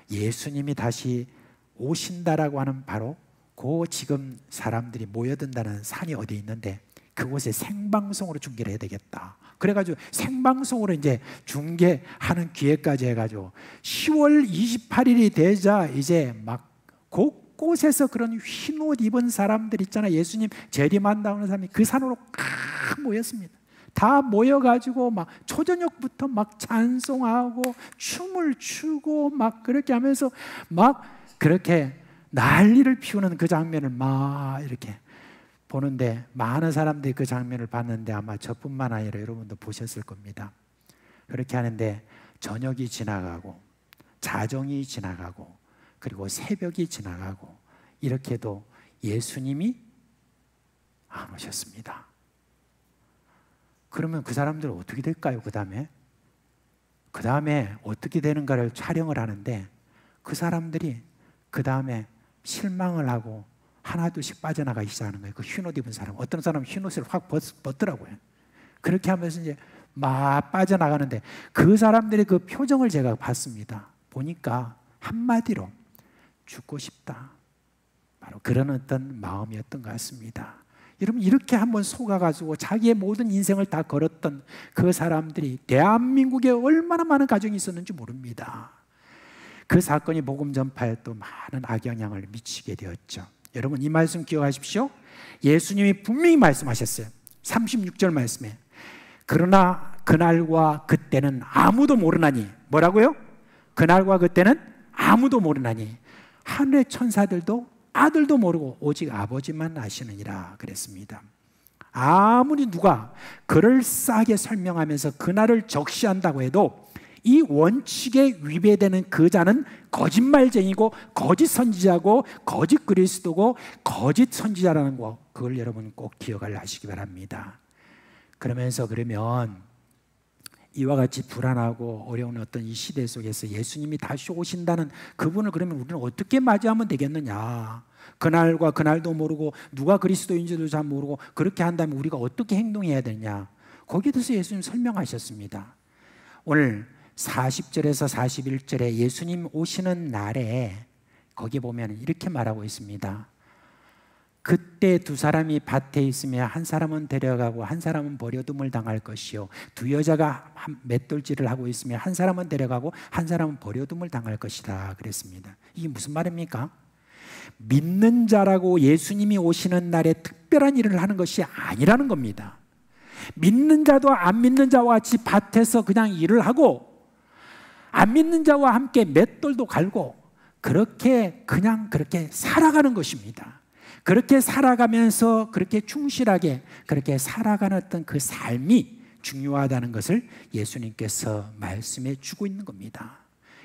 예수님이 다시 오신다라고 하는 바로 그 지금 사람들이 모여든다는 산이 어디 있는데 그곳에 생방송으로 중계를 해야 되겠다. 그래가지고 생방송으로 이제 중계하는 기회까지 해가지고 10월 28일이 되자 이제 막 곳곳에서 그런 흰 옷 입은 사람들 있잖아요. 예수님 재림한다는 사람이 그 산으로 모였습니다. 다 모여가지고 막 초저녁부터 막 찬송하고 춤을 추고 막 그렇게 하면서 막 그렇게 난리를 피우는 그 장면을 막 이렇게 보는데, 많은 사람들이 그 장면을 봤는데 아마 저뿐만 아니라 여러분도 보셨을 겁니다. 그렇게 하는데 저녁이 지나가고 자정이 지나가고 그리고 새벽이 지나가고 이렇게도 예수님이 안 오셨습니다. 그러면 그 사람들은 어떻게 될까요? 그 다음에 어떻게 되는가를 촬영을 하는데 그 사람들이 그 다음에 실망을 하고 하나둘씩 빠져나가기 시작하는 거예요. 그 흰옷 입은 사람, 어떤 사람은 흰옷을 확 벗더라고요. 그렇게 하면서 이제 막 빠져나가는데 그 사람들의 그 표정을 제가 봤습니다. 보니까 한마디로 죽고 싶다, 바로 그런 어떤 마음이었던 것 같습니다. 여러분 이렇게 한번 속아가지고 자기의 모든 인생을 다 걸었던 그 사람들이 대한민국에 얼마나 많은 가정이 있었는지 모릅니다. 그 사건이 복음 전파에 또 많은 악영향을 미치게 되었죠. 여러분 이 말씀 기억하십시오. 예수님이 분명히 말씀하셨어요. 36절 말씀에 그러나 그날과 그때는 아무도 모르나니 뭐라고요? 그날과 그때는 아무도 모르나니 하늘의 천사들도 아들도 모르고 오직 아버지만 아시느니라 그랬습니다. 아무리 누가 그럴싸하게 설명하면서 그날을 적시한다고 해도 이 원칙에 위배되는 그 자는 거짓말쟁이고 거짓 선지자고 거짓 그리스도고 거짓 선지자라는 거, 그걸 여러분 꼭 기억을 하시기 바랍니다. 그러면서 그러면 이와 같이 불안하고 어려운 어떤 이 시대 속에서 예수님이 다시 오신다는 그분을 그러면 우리는 어떻게 맞이하면 되겠느냐? 그날과 그날도 모르고 누가 그리스도인지도 잘 모르고 그렇게 한다면 우리가 어떻게 행동해야 되냐? 거기에 대해서 예수님 설명하셨습니다. 오늘 40절에서 41절에 예수님 오시는 날에 거기 보면 이렇게 말하고 있습니다. 그때 두 사람이 밭에 있으며 한 사람은 데려가고 한 사람은 버려둠을 당할 것이요 두 여자가 맷돌질을 하고 있으며 한 사람은 데려가고 한 사람은 버려둠을 당할 것이다 그랬습니다. 이게 무슨 말입니까? 믿는 자라고 예수님이 오시는 날에 특별한 일을 하는 것이 아니라는 겁니다. 믿는 자도 안 믿는 자와 같이 밭에서 그냥 일을 하고 안 믿는 자와 함께 맷돌도 갈고 그렇게 그냥 그렇게 살아가는 것입니다. 그렇게 살아가면서 그렇게 충실하게 그렇게 살아가는 어떤 그 삶이 중요하다는 것을 예수님께서 말씀해 주고 있는 겁니다.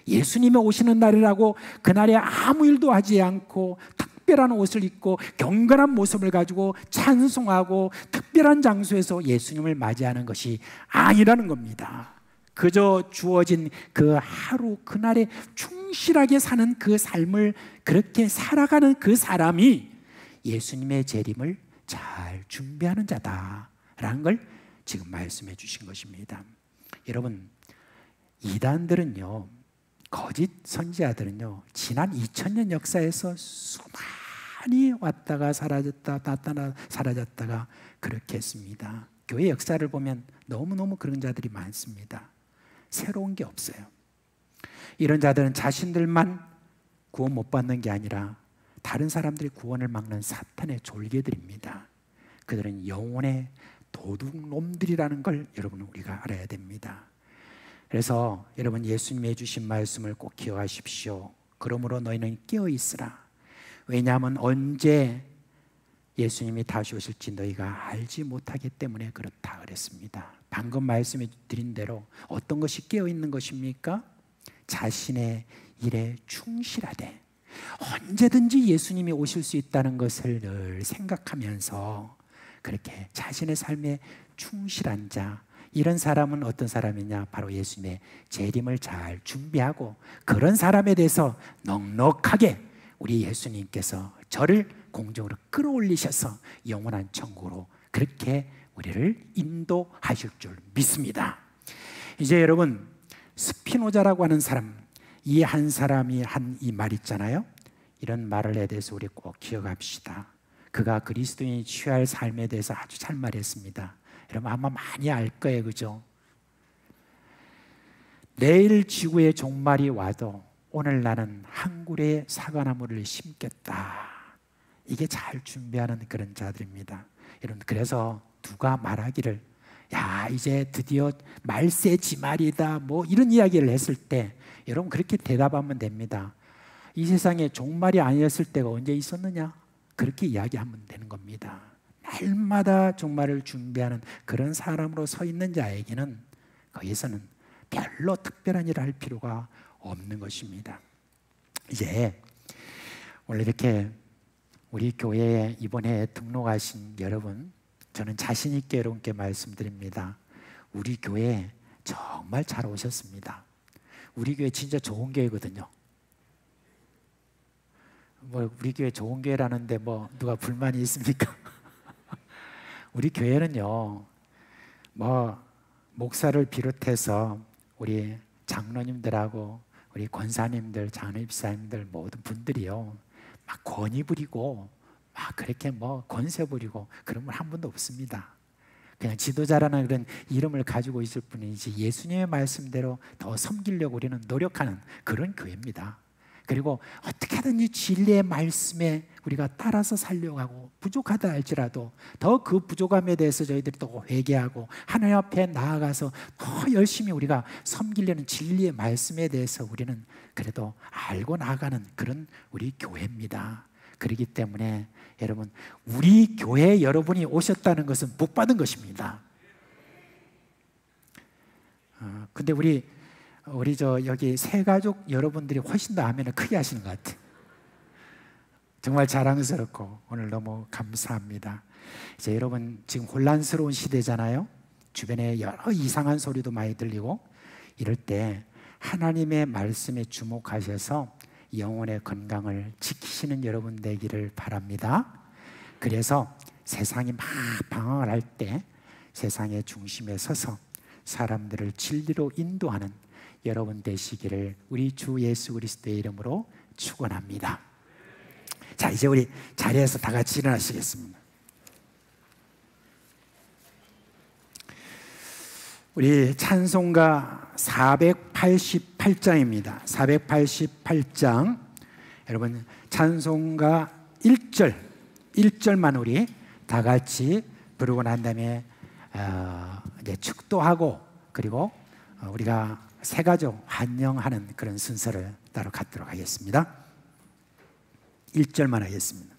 예수님이 오시는 날이라고 그날에 아무 일도 하지 않고 특별한 옷을 입고 경건한 모습을 가지고 찬송하고 특별한 장소에서 예수님을 맞이하는 것이 아니라는 겁니다. 그저 주어진 그 하루 그날에 충실하게 사는 그 삶을 그렇게 살아가는 그 사람이 예수님의 재림을 잘 준비하는 자다라는 걸 지금 말씀해 주신 것입니다. 여러분 이단들은요, 거짓 선지자들은요 지난 2000년 역사에서 수많이 왔다가 사라졌다 나타나 사라졌다가 그렇게 했습니다. 교회 역사를 보면 너무너무 그런 자들이 많습니다. 새로운 게 없어요. 이런 자들은 자신들만 구원 못 받는 게 아니라 다른 사람들의 구원을 막는 사탄의 졸개들입니다. 그들은 영혼의 도둑놈들이라는 걸 여러분 우리가 알아야 됩니다. 그래서 여러분 예수님이 해주신 말씀을 꼭 기억하십시오. 그러므로 너희는 깨어 있으라. 왜냐하면 언제 예수님이 다시 오실지 너희가 알지 못하기 때문에 그렇다 그랬습니다. 방금 말씀해 드린 대로 어떤 것이 깨어 있는 것입니까? 자신의 일에 충실하되 언제든지 예수님이 오실 수 있다는 것을 늘 생각하면서 그렇게 자신의 삶에 충실한 자, 이런 사람은 어떤 사람이냐? 바로 예수님의 재림을 잘 준비하고 그런 사람에 대해서 넉넉하게 우리 예수님께서 저를 공중으로 끌어올리셔서 영원한 천국으로 그렇게 우리를 인도하실 줄 믿습니다. 이제 여러분 스피노자라고 하는 사람, 이 한 사람이 한 이 말 있잖아요. 이런 말에 대해서 우리 꼭 기억합시다. 그가 그리스도인이 취할 삶에 대해서 아주 잘 말했습니다. 여러분 아마 많이 알 거예요, 그죠? 내일 지구의 종말이 와도 오늘 나는 한 그루의 사과나무를 심겠다. 이게 잘 준비하는 그런 자들입니다. 여러분 그래서 누가 말하기를 야 이제 드디어 말세 지말이다 뭐 이런 이야기를 했을 때 여러분 그렇게 대답하면 됩니다. 이 세상에 종말이 아니었을 때가 언제 있었느냐? 그렇게 이야기하면 되는 겁니다. 날마다 종말을 준비하는 그런 사람으로 서 있는 자에게는 거기서는 별로 특별한 일을 할 필요가 없는 것입니다. 이제 오늘 이렇게 우리 교회에 이번에 등록하신 여러분, 저는 자신 있게 여러분께 말씀드립니다. 우리 교회 정말 잘 오셨습니다. 우리 교회 진짜 좋은 교회거든요. 뭐 우리 교회 좋은 교회라는데 뭐 누가 불만이 있습니까? 우리 교회는요, 뭐 목사를 비롯해서 우리 장로님들하고 우리 권사님들, 장로입사님들 모든 분들이요 막 권위 부리고 그렇게 뭐 권세 부리고 그런 분 한 분도 없습니다. 그냥 지도자라는 그런 이름을 가지고 있을 뿐이지 예수님의 말씀대로 더 섬기려고 우리는 노력하는 그런 교회입니다. 그리고 어떻게든지 진리의 말씀에 우리가 따라서 살려고 하고, 부족하다 할지라도 더 그 부족함에 대해서 저희들이 또 회개하고 하나님 앞에 나아가서 더 열심히 우리가 섬기려는 진리의 말씀에 대해서 우리는 그래도 알고 나아가는 그런 우리 교회입니다. 그렇기 때문에 여러분, 우리 교회에 여러분이 오셨다는 것은 복 받은 것입니다. 근데 우리 여기 새 가족 여러분들이 훨씬 더 아멘을 크게 하시는 것 같아요. 정말 자랑스럽고 오늘 너무 감사합니다. 이제 여러분, 지금 혼란스러운 시대잖아요. 주변에 여러 이상한 소리도 많이 들리고 이럴 때 하나님의 말씀에 주목하셔서 영혼의 건강을 지키시는 여러분 되기를 바랍니다. 그래서 세상이 막 방황을 할 때 세상의 중심에 서서 사람들을 진리로 인도하는 여러분 되시기를 우리 주 예수 그리스도의 이름으로 축원합니다. 자, 이제 우리 자리에서 다 같이 일어나시겠습니다. 우리 찬송가 488장입니다. 488장. 여러분, 찬송가 1절만 우리 다 같이 부르고 난 다음에 이제 축도하고, 그리고 우리가 새 가족 환영하는 그런 순서를 따로 갖도록 하겠습니다. 1절만 하겠습니다.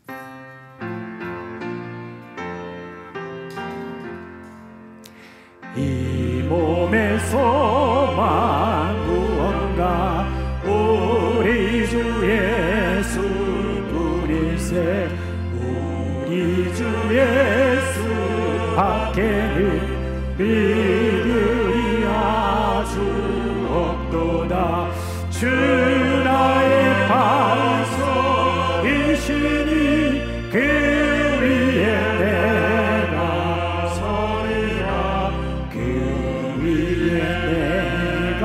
이 몸의 소망 무언가 우리 주 예수뿐이세. 우리 주 예수 밖에는 믿으리 아주 없도다. 주 나의 반석이시니 그 위에 내가 서리라. 그 위에 내가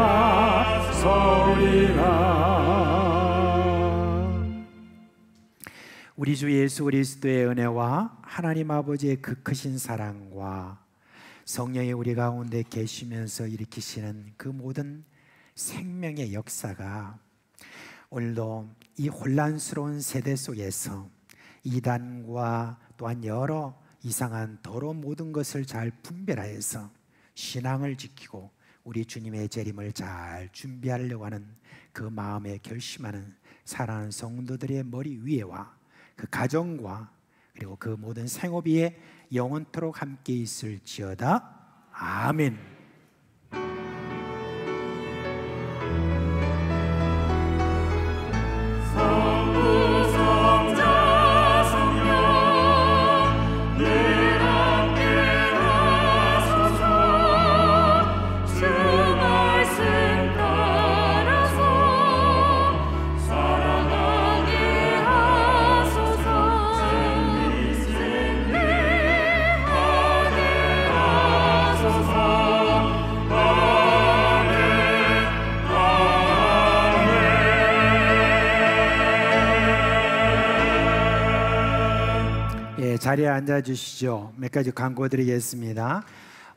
서리라. 우리 주 예수 그리스도의 은혜와 하나님 아버지의 그 크신 사랑과 성령이 우리 가운데 계시면서 일으키시는 그 모든 생명의 역사가 오늘도 이 혼란스러운 세대 속에서 이단과 또한 여러 이상한 더러운 모든 것을 잘 분별하여서 신앙을 지키고 우리 주님의 재림을 잘 준비하려고 하는 그 마음에 결심하는 사랑하는 성도들의 머리 위에와 그 가정과 그리고 그 모든 생업 위에 영원토록 함께 있을지어다. 아멘. 자리에 앉아주시죠. 몇 가지 광고 드리겠습니다.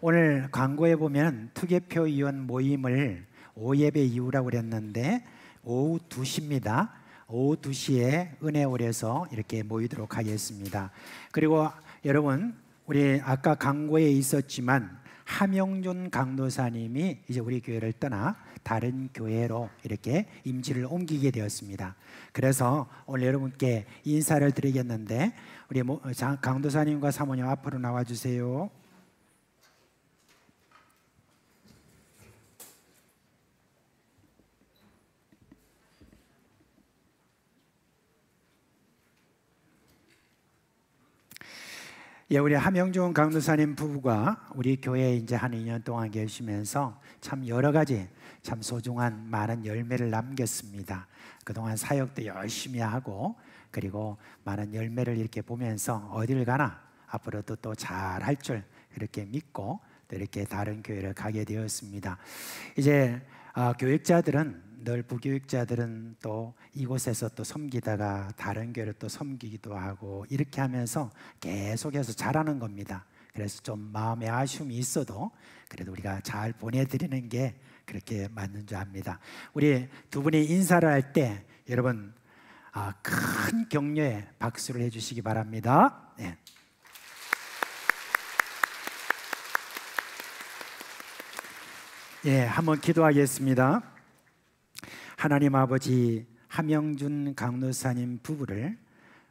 오늘 광고에 보면 투개표 위원 모임을 오예배 이후라고 그랬는데 오후 2시입니다. 오후 2시에 은혜홀에서 이렇게 모이도록 하겠습니다. 그리고 여러분, 우리 아까 광고에 있었지만 함영준 강도사님이 이제 우리 교회를 떠나 다른 교회로 이렇게 임지를 옮기게 되었습니다. 그래서 오늘 여러분께 인사를 드리겠는데 우리 강도사님과 사모님 앞으로 나와주세요. 예, 우리 함영준 강도사님 부부가 우리 교회에 이제 한 2년 동안 계시면서 참 여러 가지 참 소중한 많은 열매를 남겼습니다. 그동안 사역도 열심히 하고 그리고 많은 열매를 이렇게 보면서 어딜 가나 앞으로도 또 잘할 줄 이렇게 믿고 또 이렇게 다른 교회를 가게 되었습니다. 이제 교육자들은 늘 부교육자들은 또 이곳에서 또 섬기다가 다른 교회를 또 섬기기도 하고 이렇게 하면서 계속해서 잘하는 겁니다. 그래서 좀 마음의 아쉬움이 있어도 그래도 우리가 잘 보내드리는 게 그렇게 맞는 줄 압니다. 우리 두 분이 인사를 할 때 여러분 큰 격려에 박수를 해주시기 바랍니다. 네. 예, 한번 기도하겠습니다. 하나님 아버지, 함영준 강도사님 부부를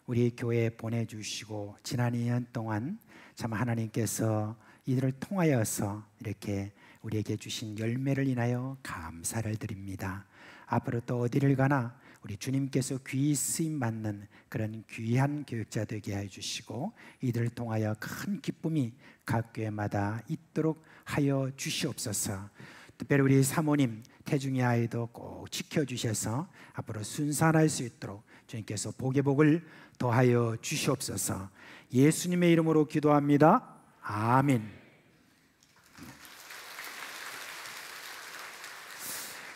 우리 교회에 보내주시고 지난 2년 동안 참 하나님께서 이들을 통하여서 이렇게 우리에게 주신 열매를 인하여 감사를 드립니다. 앞으로 또 어디를 가나 우리 주님께서 귀히 쓰임받는 그런 귀한 교육자 되게 해주시고 이들을 통하여 큰 기쁨이 각 교회마다 있도록 하여 주시옵소서. 특별히 우리 사모님 태중의 아이도 꼭 지켜주셔서 앞으로 순산할 수 있도록 주님께서 복의 복을 더하여 주시옵소서. 예수님의 이름으로 기도합니다. 아멘.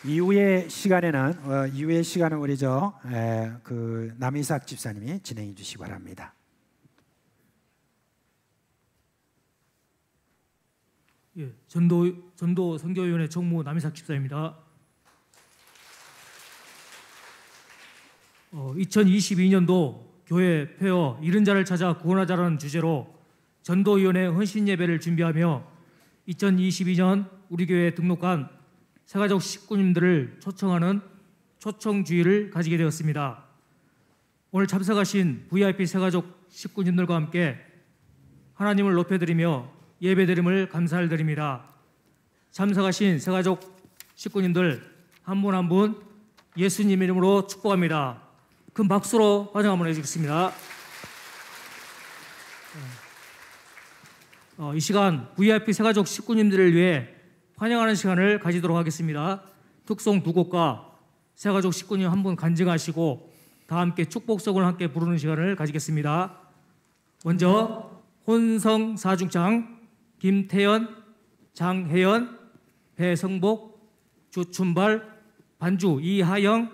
이후의 시간은 우리 남이삭 집사님이 진행해 주시기 바랍니다. 예, 전도 선교위원회 정무 남이삭 집사입니다. 2022년도 교회 폐허 잃은 자를 찾아 구원하자라는 주제로 전도위원회 헌신 예배를 준비하며 2022년 우리 교회에 등록한 새가족 식구님들을 초청하는 초청주의를 가지게 되었습니다. 오늘 참석하신 VIP 새가족 식구님들과 함께 하나님을 높여드리며 예배드림을 감사를 드립니다. 참석하신 새가족 식구님들 한 분 한 분 예수님 이름으로 축복합니다. 큰 박수로 환영 한번 해주겠습니다. 이 시간 VIP 새가족 식구님들을 위해 환영하는 시간을 가지도록 하겠습니다. 특송 두 곡과 새가족 식구님 한 분 간증하시고 다 함께 축복성을 함께 부르는 시간을 가지겠습니다. 먼저 혼성 사중창 김태연, 장혜연, 배성복, 주춘발, 반주 이하영,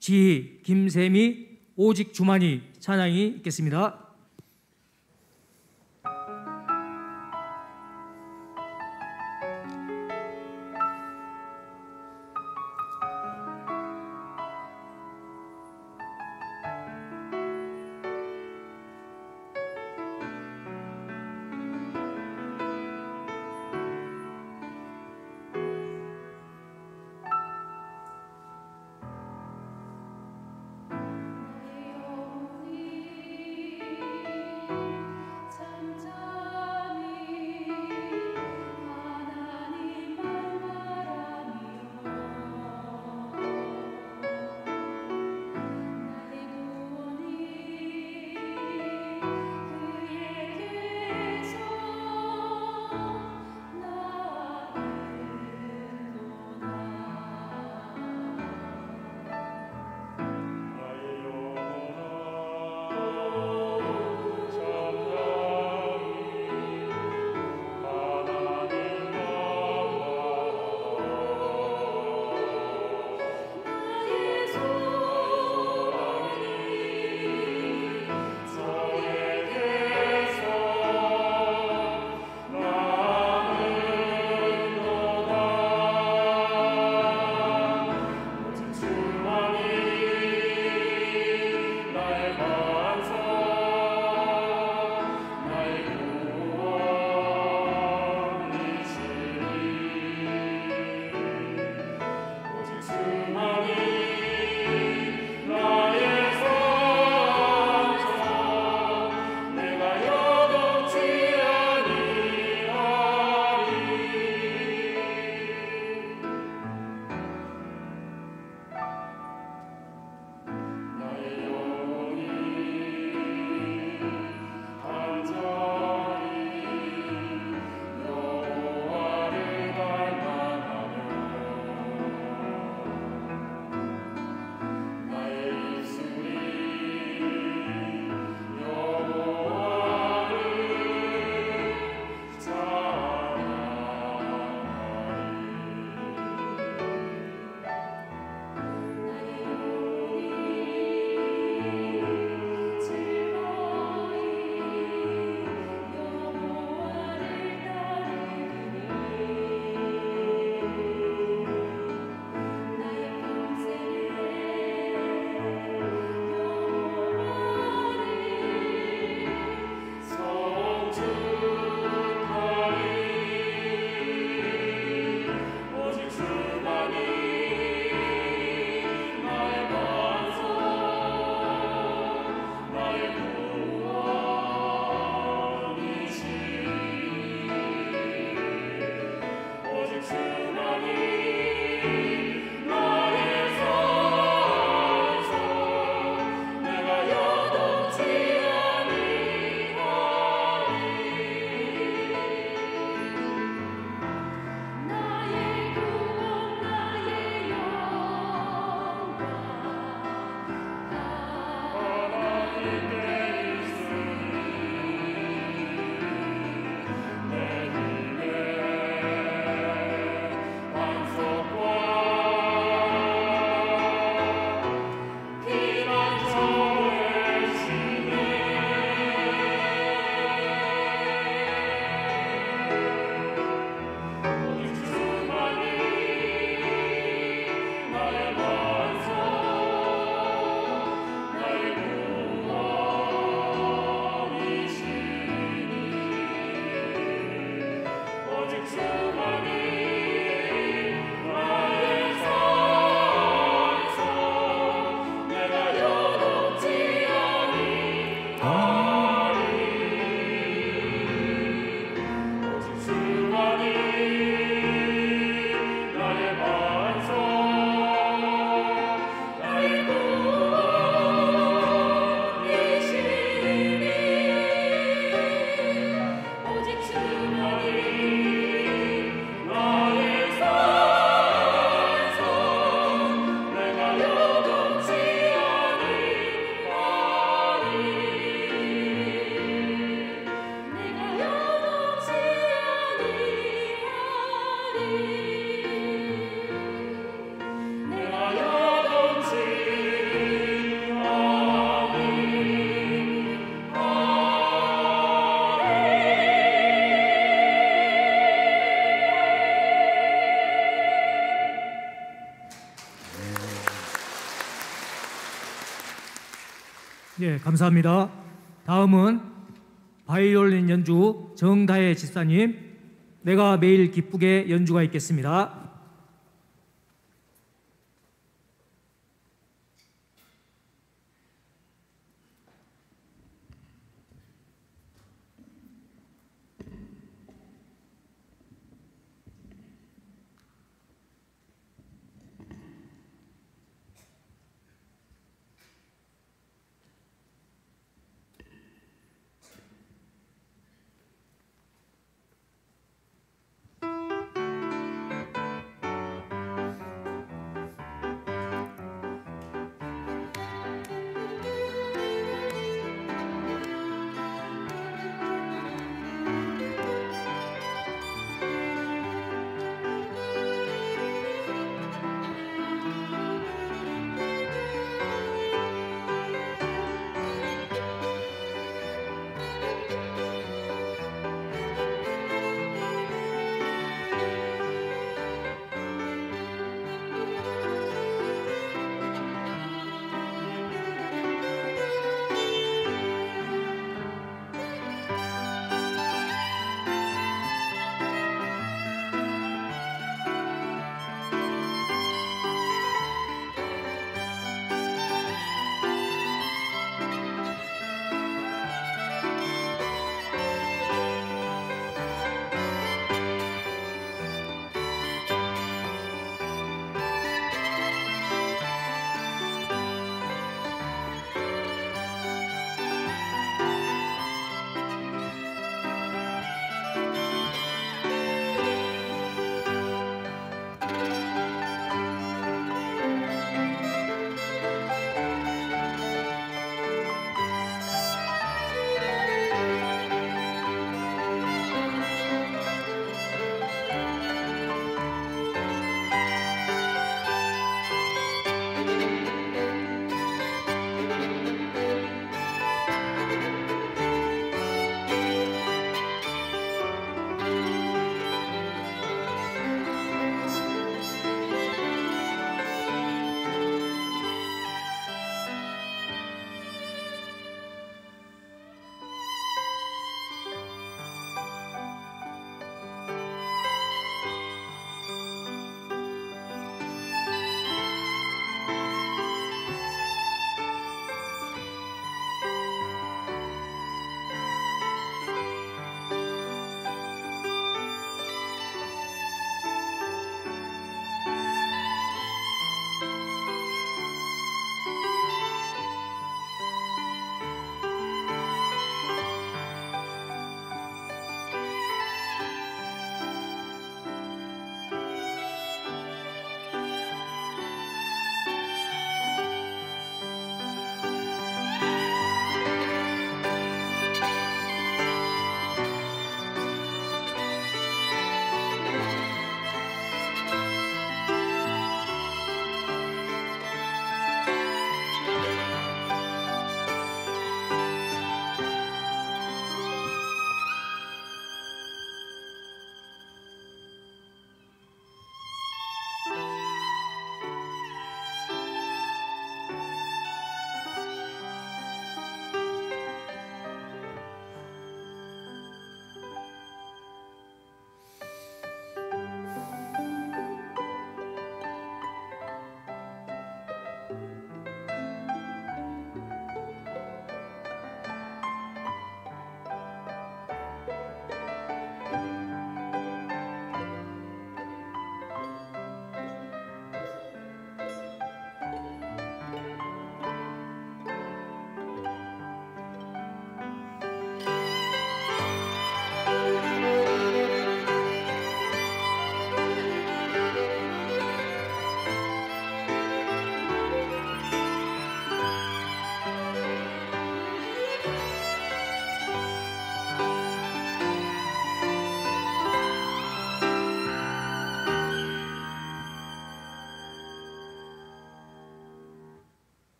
지희, 김세미, 오직 주만이 찬양이 있겠습니다. 예, 감사합니다. 다음은 바이올린 연주 정다혜 집사님, 내가 매일 기쁘게 연주가 있겠습니다.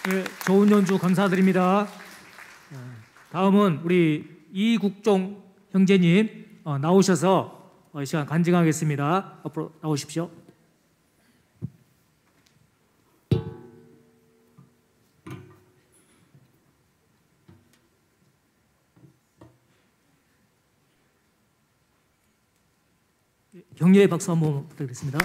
네, 좋은 연주 감사드립니다. 다음은 우리 이국종 형제님 나오셔서 이 시간 간증하겠습니다. 앞으로 나오십시오. 격려의 박수 한번 부탁드리겠습니다.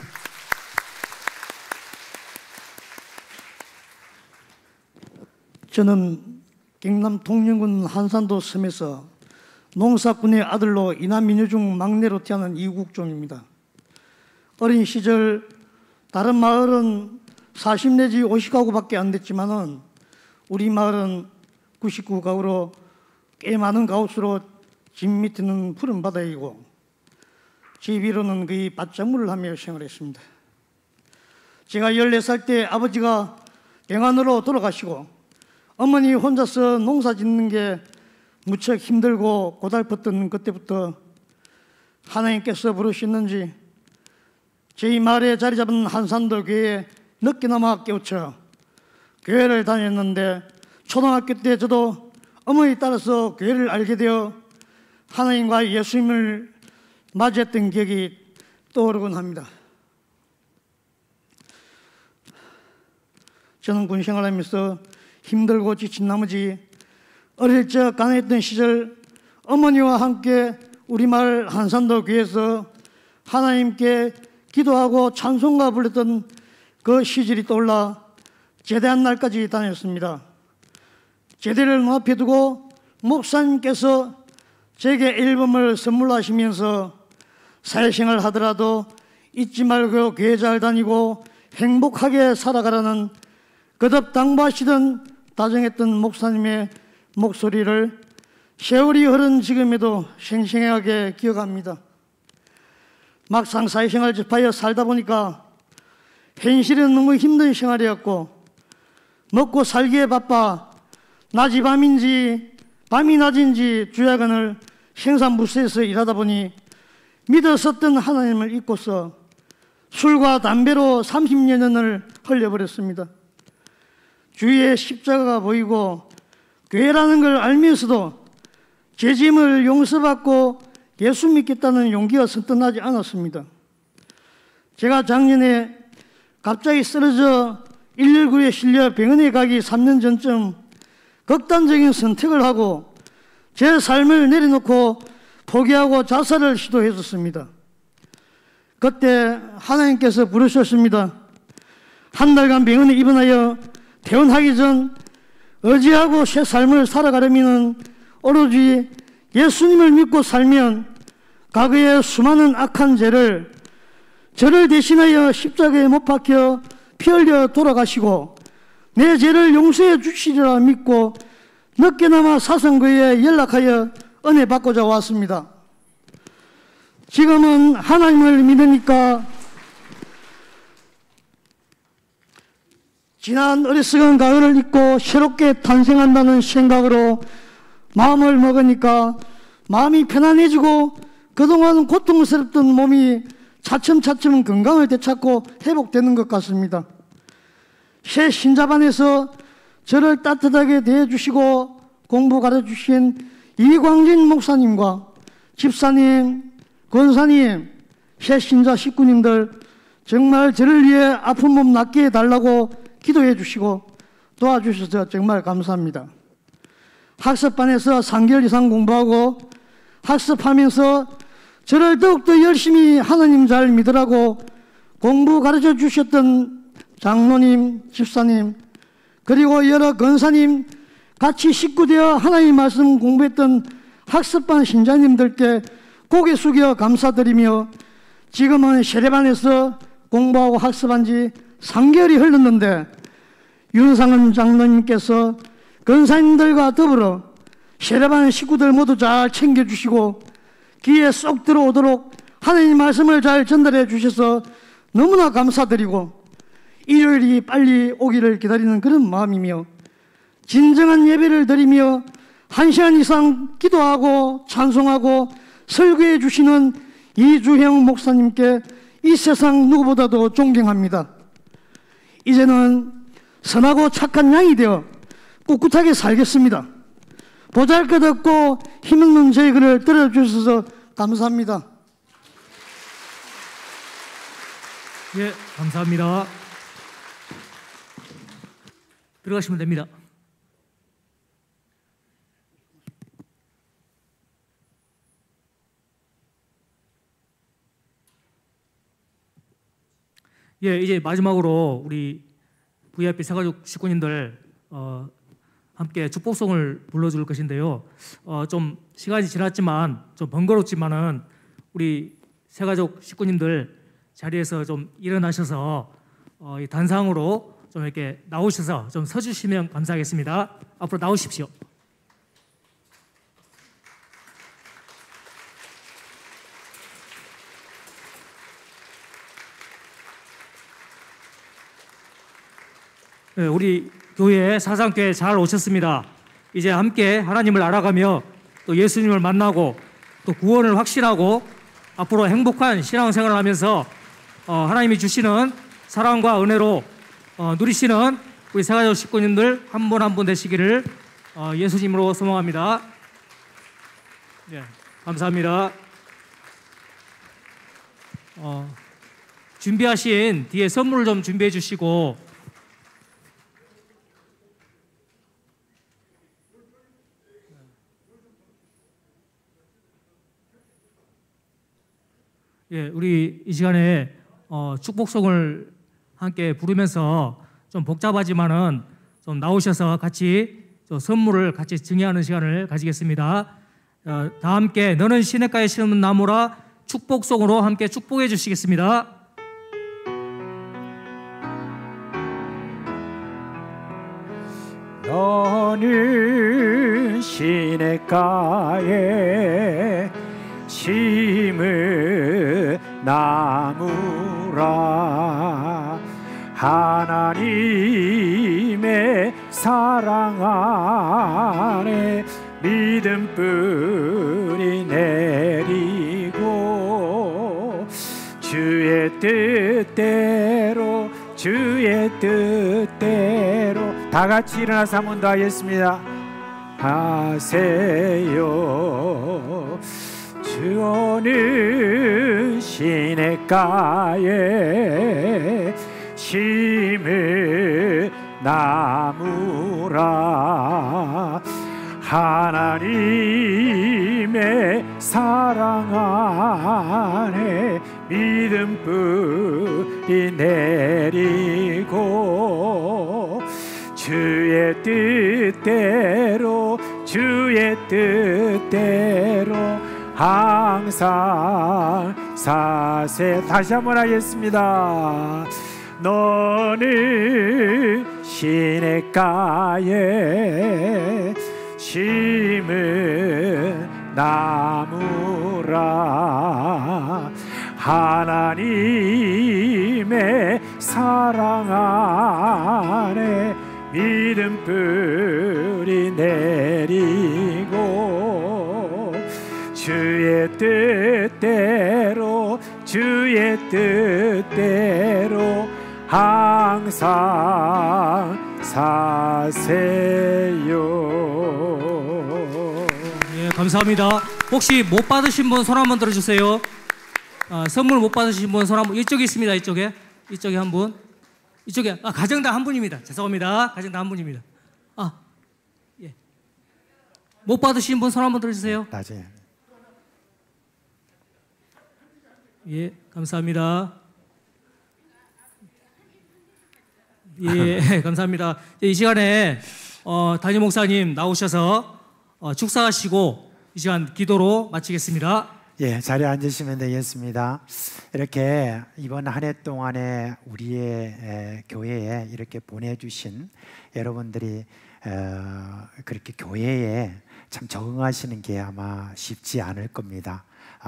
저는 경남 통영군 한산도 섬에서 농사꾼의 아들로 이남민요 중 막내로 태어난 이국종입니다. 어린 시절 다른 마을은 40 내지 50가구밖에 안 됐지만은 우리 마을은 99가구로 꽤 많은 가옥수로 집 밑에는 푸른 바다이고 집 위로는 거의 밭작물을 하며 생활했습니다. 제가 14살 때 아버지가 병환으로 돌아가시고 어머니 혼자서 농사 짓는 게 무척 힘들고 고달팠던 그때부터 하나님께서 부르셨는지 저희 마을에 자리 잡은 한산도 교회에 늦게나마 깨우쳐 교회를 다녔는데 초등학교 때 저도 어머니 따라서 교회를 알게 되어 하나님과 예수님을 맞이했던 기억이 떠오르곤 합니다. 저는 군 생활하면서 힘들고 지친 나머지 어릴 적 가난했던 시절 어머니와 함께 우리 마을 한산도 교회에서 하나님께 기도하고 찬송가 불렀던 그 시절이 떠올라 제대한 날까지 다녔습니다. 제대를 눈앞에 두고 목사님께서 제게 앨범을 선물하시면서 사회생활 하더라도 잊지 말고 교회 잘 다니고 행복하게 살아가라는 거듭 당부하시던 다정했던 목사님의 목소리를 세월이 흐른 지금에도 생생하게 기억합니다. 막상 사회생활 접하여 살다 보니까 현실은 너무 힘든 생활이었고 먹고 살기에 바빠 낮이 밤인지 밤이 낮인지 주야간을 생산부서에서 일하다 보니 믿었었던 하나님을 잊고서 술과 담배로 30여 년을 흘려버렸습니다. 주위에 십자가가 보이고 교회라는 걸 알면서도 제 짐을 용서받고 예수 믿겠다는 용기가 선뜻 나지 않았습니다. 제가 작년에 갑자기 쓰러져 119에 실려 병원에 가기 3년 전쯤 극단적인 선택을 하고 제 삶을 내려놓고 포기하고 자살을 시도했었습니다. 그때 하나님께서 부르셨습니다. 한 달간 병원에 입원하여 퇴원하기 전 의지하고 새 삶을 살아가려면 오로지 예수님을 믿고 살면 과거의 수많은 악한 죄를 저를 대신하여 십자가에 못 박혀 피 흘려 돌아가시고 내 죄를 용서해 주시리라 믿고 늦게나마 사성교회에 연락하여 은혜 받고자 왔습니다. 지금은 하나님을 믿으니까 지난 어리석은 가을을 잊고 새롭게 탄생한다는 생각으로 마음을 먹으니까 마음이 편안해지고 그동안 고통스럽던 몸이 차츰차츰 건강을 되찾고 회복되는 것 같습니다. 새 신자반에서 저를 따뜻하게 대해주시고 공부 가르쳐주신 이광진 목사님과 집사님, 권사님, 새 신자 식구님들 정말 저를 위해 아픈 몸 낫게 해달라고 기도해 주시고 도와주셔서 정말 감사합니다. 학습반에서 3개월 이상 공부하고 학습하면서 저를 더욱더 열심히 하나님 잘 믿으라고 공부 가르쳐 주셨던 장로님, 집사님, 그리고 여러 권사님, 같이 식구되어 하나님 말씀 공부했던 학습반 신자님들께 고개 숙여 감사드리며 지금은 세례반에서 공부하고 학습한 지 3개월이 흘렀는데 윤상은 장로님께서 권사님들과 더불어 세례반 식구들 모두 잘 챙겨주시고 귀에 쏙 들어오도록 하나님 말씀을 잘 전달해 주셔서 너무나 감사드리고 일요일이 빨리 오기를 기다리는 그런 마음이며 진정한 예배를 드리며 1시간 이상 기도하고 찬송하고 설교해 주시는 이주형 목사님께 이 세상 누구보다도 존경합니다. 이제는 선하고 착한 양이 되어 꿋꿋하게 살겠습니다. 보잘것없고 힘없는 저희 글을 들어주셔서 감사합니다. 예, 감사합니다. 들어가시면 됩니다. 예, 이제 마지막으로 우리 VIP 새가족 식구님들 함께 축복송을 불러줄 것인데요. 좀 시간이 지났지만 좀 번거롭지만은 우리 새가족 식구님들 자리에서 좀 일어나셔서 이 단상으로 좀 이렇게 나오셔서 좀 서주시면 감사하겠습니다. 앞으로 나오십시오. 네, 우리 교회 사상교회 잘 오셨습니다. 이제 함께 하나님을 알아가며 또 예수님을 만나고 또 구원을 확신하고 앞으로 행복한 신앙생활을 하면서 하나님이 주시는 사랑과 은혜로 누리시는 우리 새가족 식구님들 한 분 한 분 되시기를 예수님으로 소망합니다. 네, 감사합니다. 준비하신 뒤에 선물을 좀 준비해 주시고 예, 우리 이 시간에 축복송을 함께 부르면서 좀 복잡하지만은 좀 나오셔서 같이 좀 선물을 같이 증여하는 시간을 가지겠습니다. 다 함께 너는 시냇가에 심은 나무라 축복송으로 함께 축복해 주시겠습니다. 너는 시냇가에 심은 나무라 하나님의 사랑 안에 믿음 뿌리 내리고 주의 뜻대로 다 같이 일어나서 한 번 더 하겠습니다. 하세요. 주는 시냇가에 심은 나무라 하나님의 사랑 안에 믿음 뿌리 내리고 주의 뜻대로 항상 사세. 다시 한번 하겠습니다. 너는 시냇가에 심은 나무라 하나님의 사랑 안에 믿음 뿌리 내리고 주의 뜻대로 항상 사세요. 예, 감사합니다. 혹시 못 받으신 분 손 한번 들어주세요. 선물 못 받으신 분 손 한번. 이쪽에 있습니다. 이쪽에 한 분. 이쪽에 가정당 한 분입니다. 죄송합니다. 가정당 한 분입니다. 예. 못 받으신 분 손 한번 들어주세요. 낮에. 예, 감사합니다. 예, 감사합니다. 이 시간에 담임 목사님 나오셔서 축사하시고 이 시간 기도로 마치겠습니다. 예, 자리에 앉으시면 되겠습니다. 이렇게 이번 한 해 동안에 우리의 교회에 이렇게 보내주신 여러분들이 그렇게 교회에 참 적응하시는 게 아마 쉽지 않을 겁니다.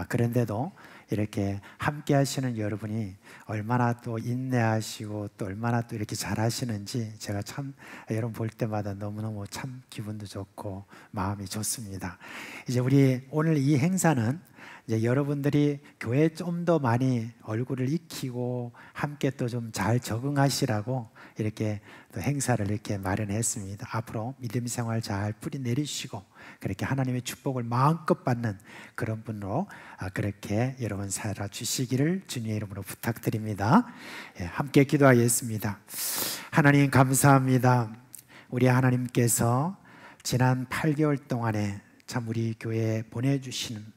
그런데도 이렇게 함께 하시는 여러분이 얼마나 또 인내하시고 또 얼마나 또 이렇게 잘하시는지 제가 참 여러분 볼 때마다 너무너무 참 기분도 좋고 마음이 좋습니다. 이제 우리 오늘 이 행사는 이제 여러분들이 교회에 좀 더 많이 얼굴을 익히고 함께 또 좀 잘 적응하시라고 이렇게 또 행사를 이렇게 마련했습니다. 앞으로 믿음 생활 잘 뿌리 내리시고 그렇게 하나님의 축복을 마음껏 받는 그런 분으로 그렇게 여러분 살아주시기를 주님의 이름으로 부탁드립니다. 예, 함께 기도하겠습니다. 하나님 감사합니다. 우리 하나님께서 지난 8개월 동안에 참 우리 교회에 보내주시는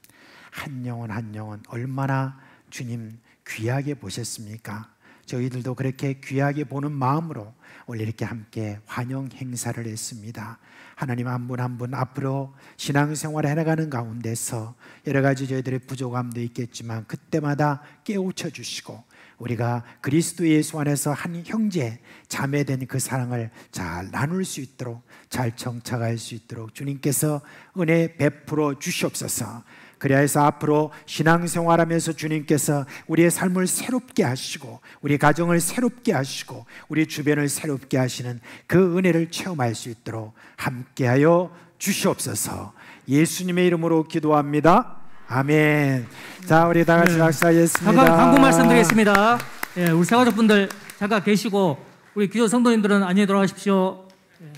한 영혼 한 영혼 얼마나 주님 귀하게 보셨습니까? 저희들도 그렇게 귀하게 보는 마음으로 오늘 이렇게 함께 환영 행사를 했습니다. 하나님 한 분 한 분 앞으로 신앙생활을 해나가는 가운데서 여러 가지 저희들의 부족함도 있겠지만 그때마다 깨우쳐 주시고 우리가 그리스도 예수 안에서 한 형제 자매된 그 사랑을 잘 나눌 수 있도록 잘 정착할 수 있도록 주님께서 은혜 베풀어 주시옵소서. 그래야 해서 앞으로 신앙생활하면서 주님께서 우리의 삶을 새롭게 하시고 우리 가정을 새롭게 하시고 우리 주변을 새롭게 하시는 그 은혜를 체험할 수 있도록 함께하여 주시옵소서. 예수님의 이름으로 기도합니다. 아멘. 자, 우리 다 같이 박수하겠습니다. 잠깐 광고 말씀드리겠습니다. 예, 우리 새가족분들 잠깐 계시고 우리 기도 성도님들은 안녕히 돌아가십시오. 예.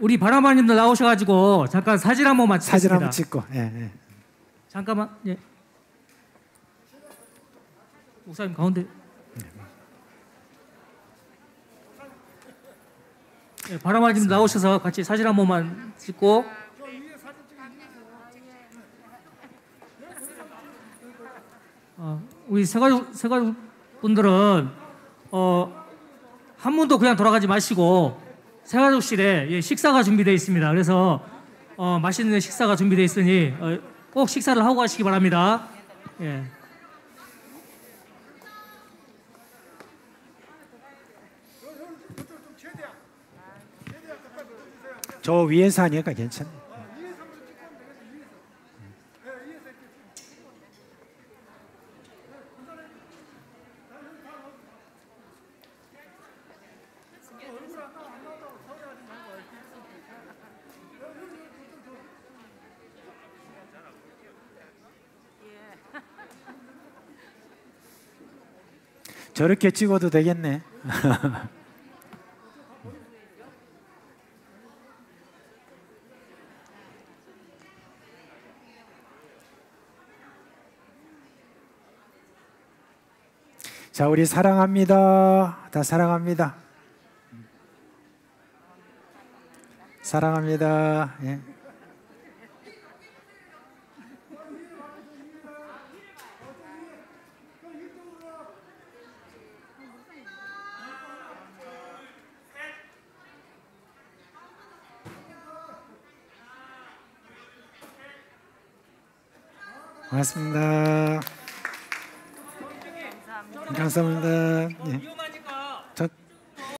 우리 바라마님들 나오셔가지고 잠깐 사진 한 번만 찍겠습니다. 사진 한번 찍고. 예, 예. 잠깐만. 예. 목사님 가운데. 예, 바라마님 나오셔서 같이 사진 한 번만 찍고. 우리 새가족 분들은 한 분도 그냥 돌아가지 마시고 새가족실에 식사가 준비되어 있습니다. 그래서 맛있는 식사가 준비되어 있으니 꼭 식사를 하고 가시기 바랍니다. 예. 저 위에서 하니까 괜찮아요. 저렇게 찍어도 되겠네. 자, 우리 사랑합니다. 다 사랑합니다. 사랑합니다. 예. 고맙습니다. 감사합니다. 예.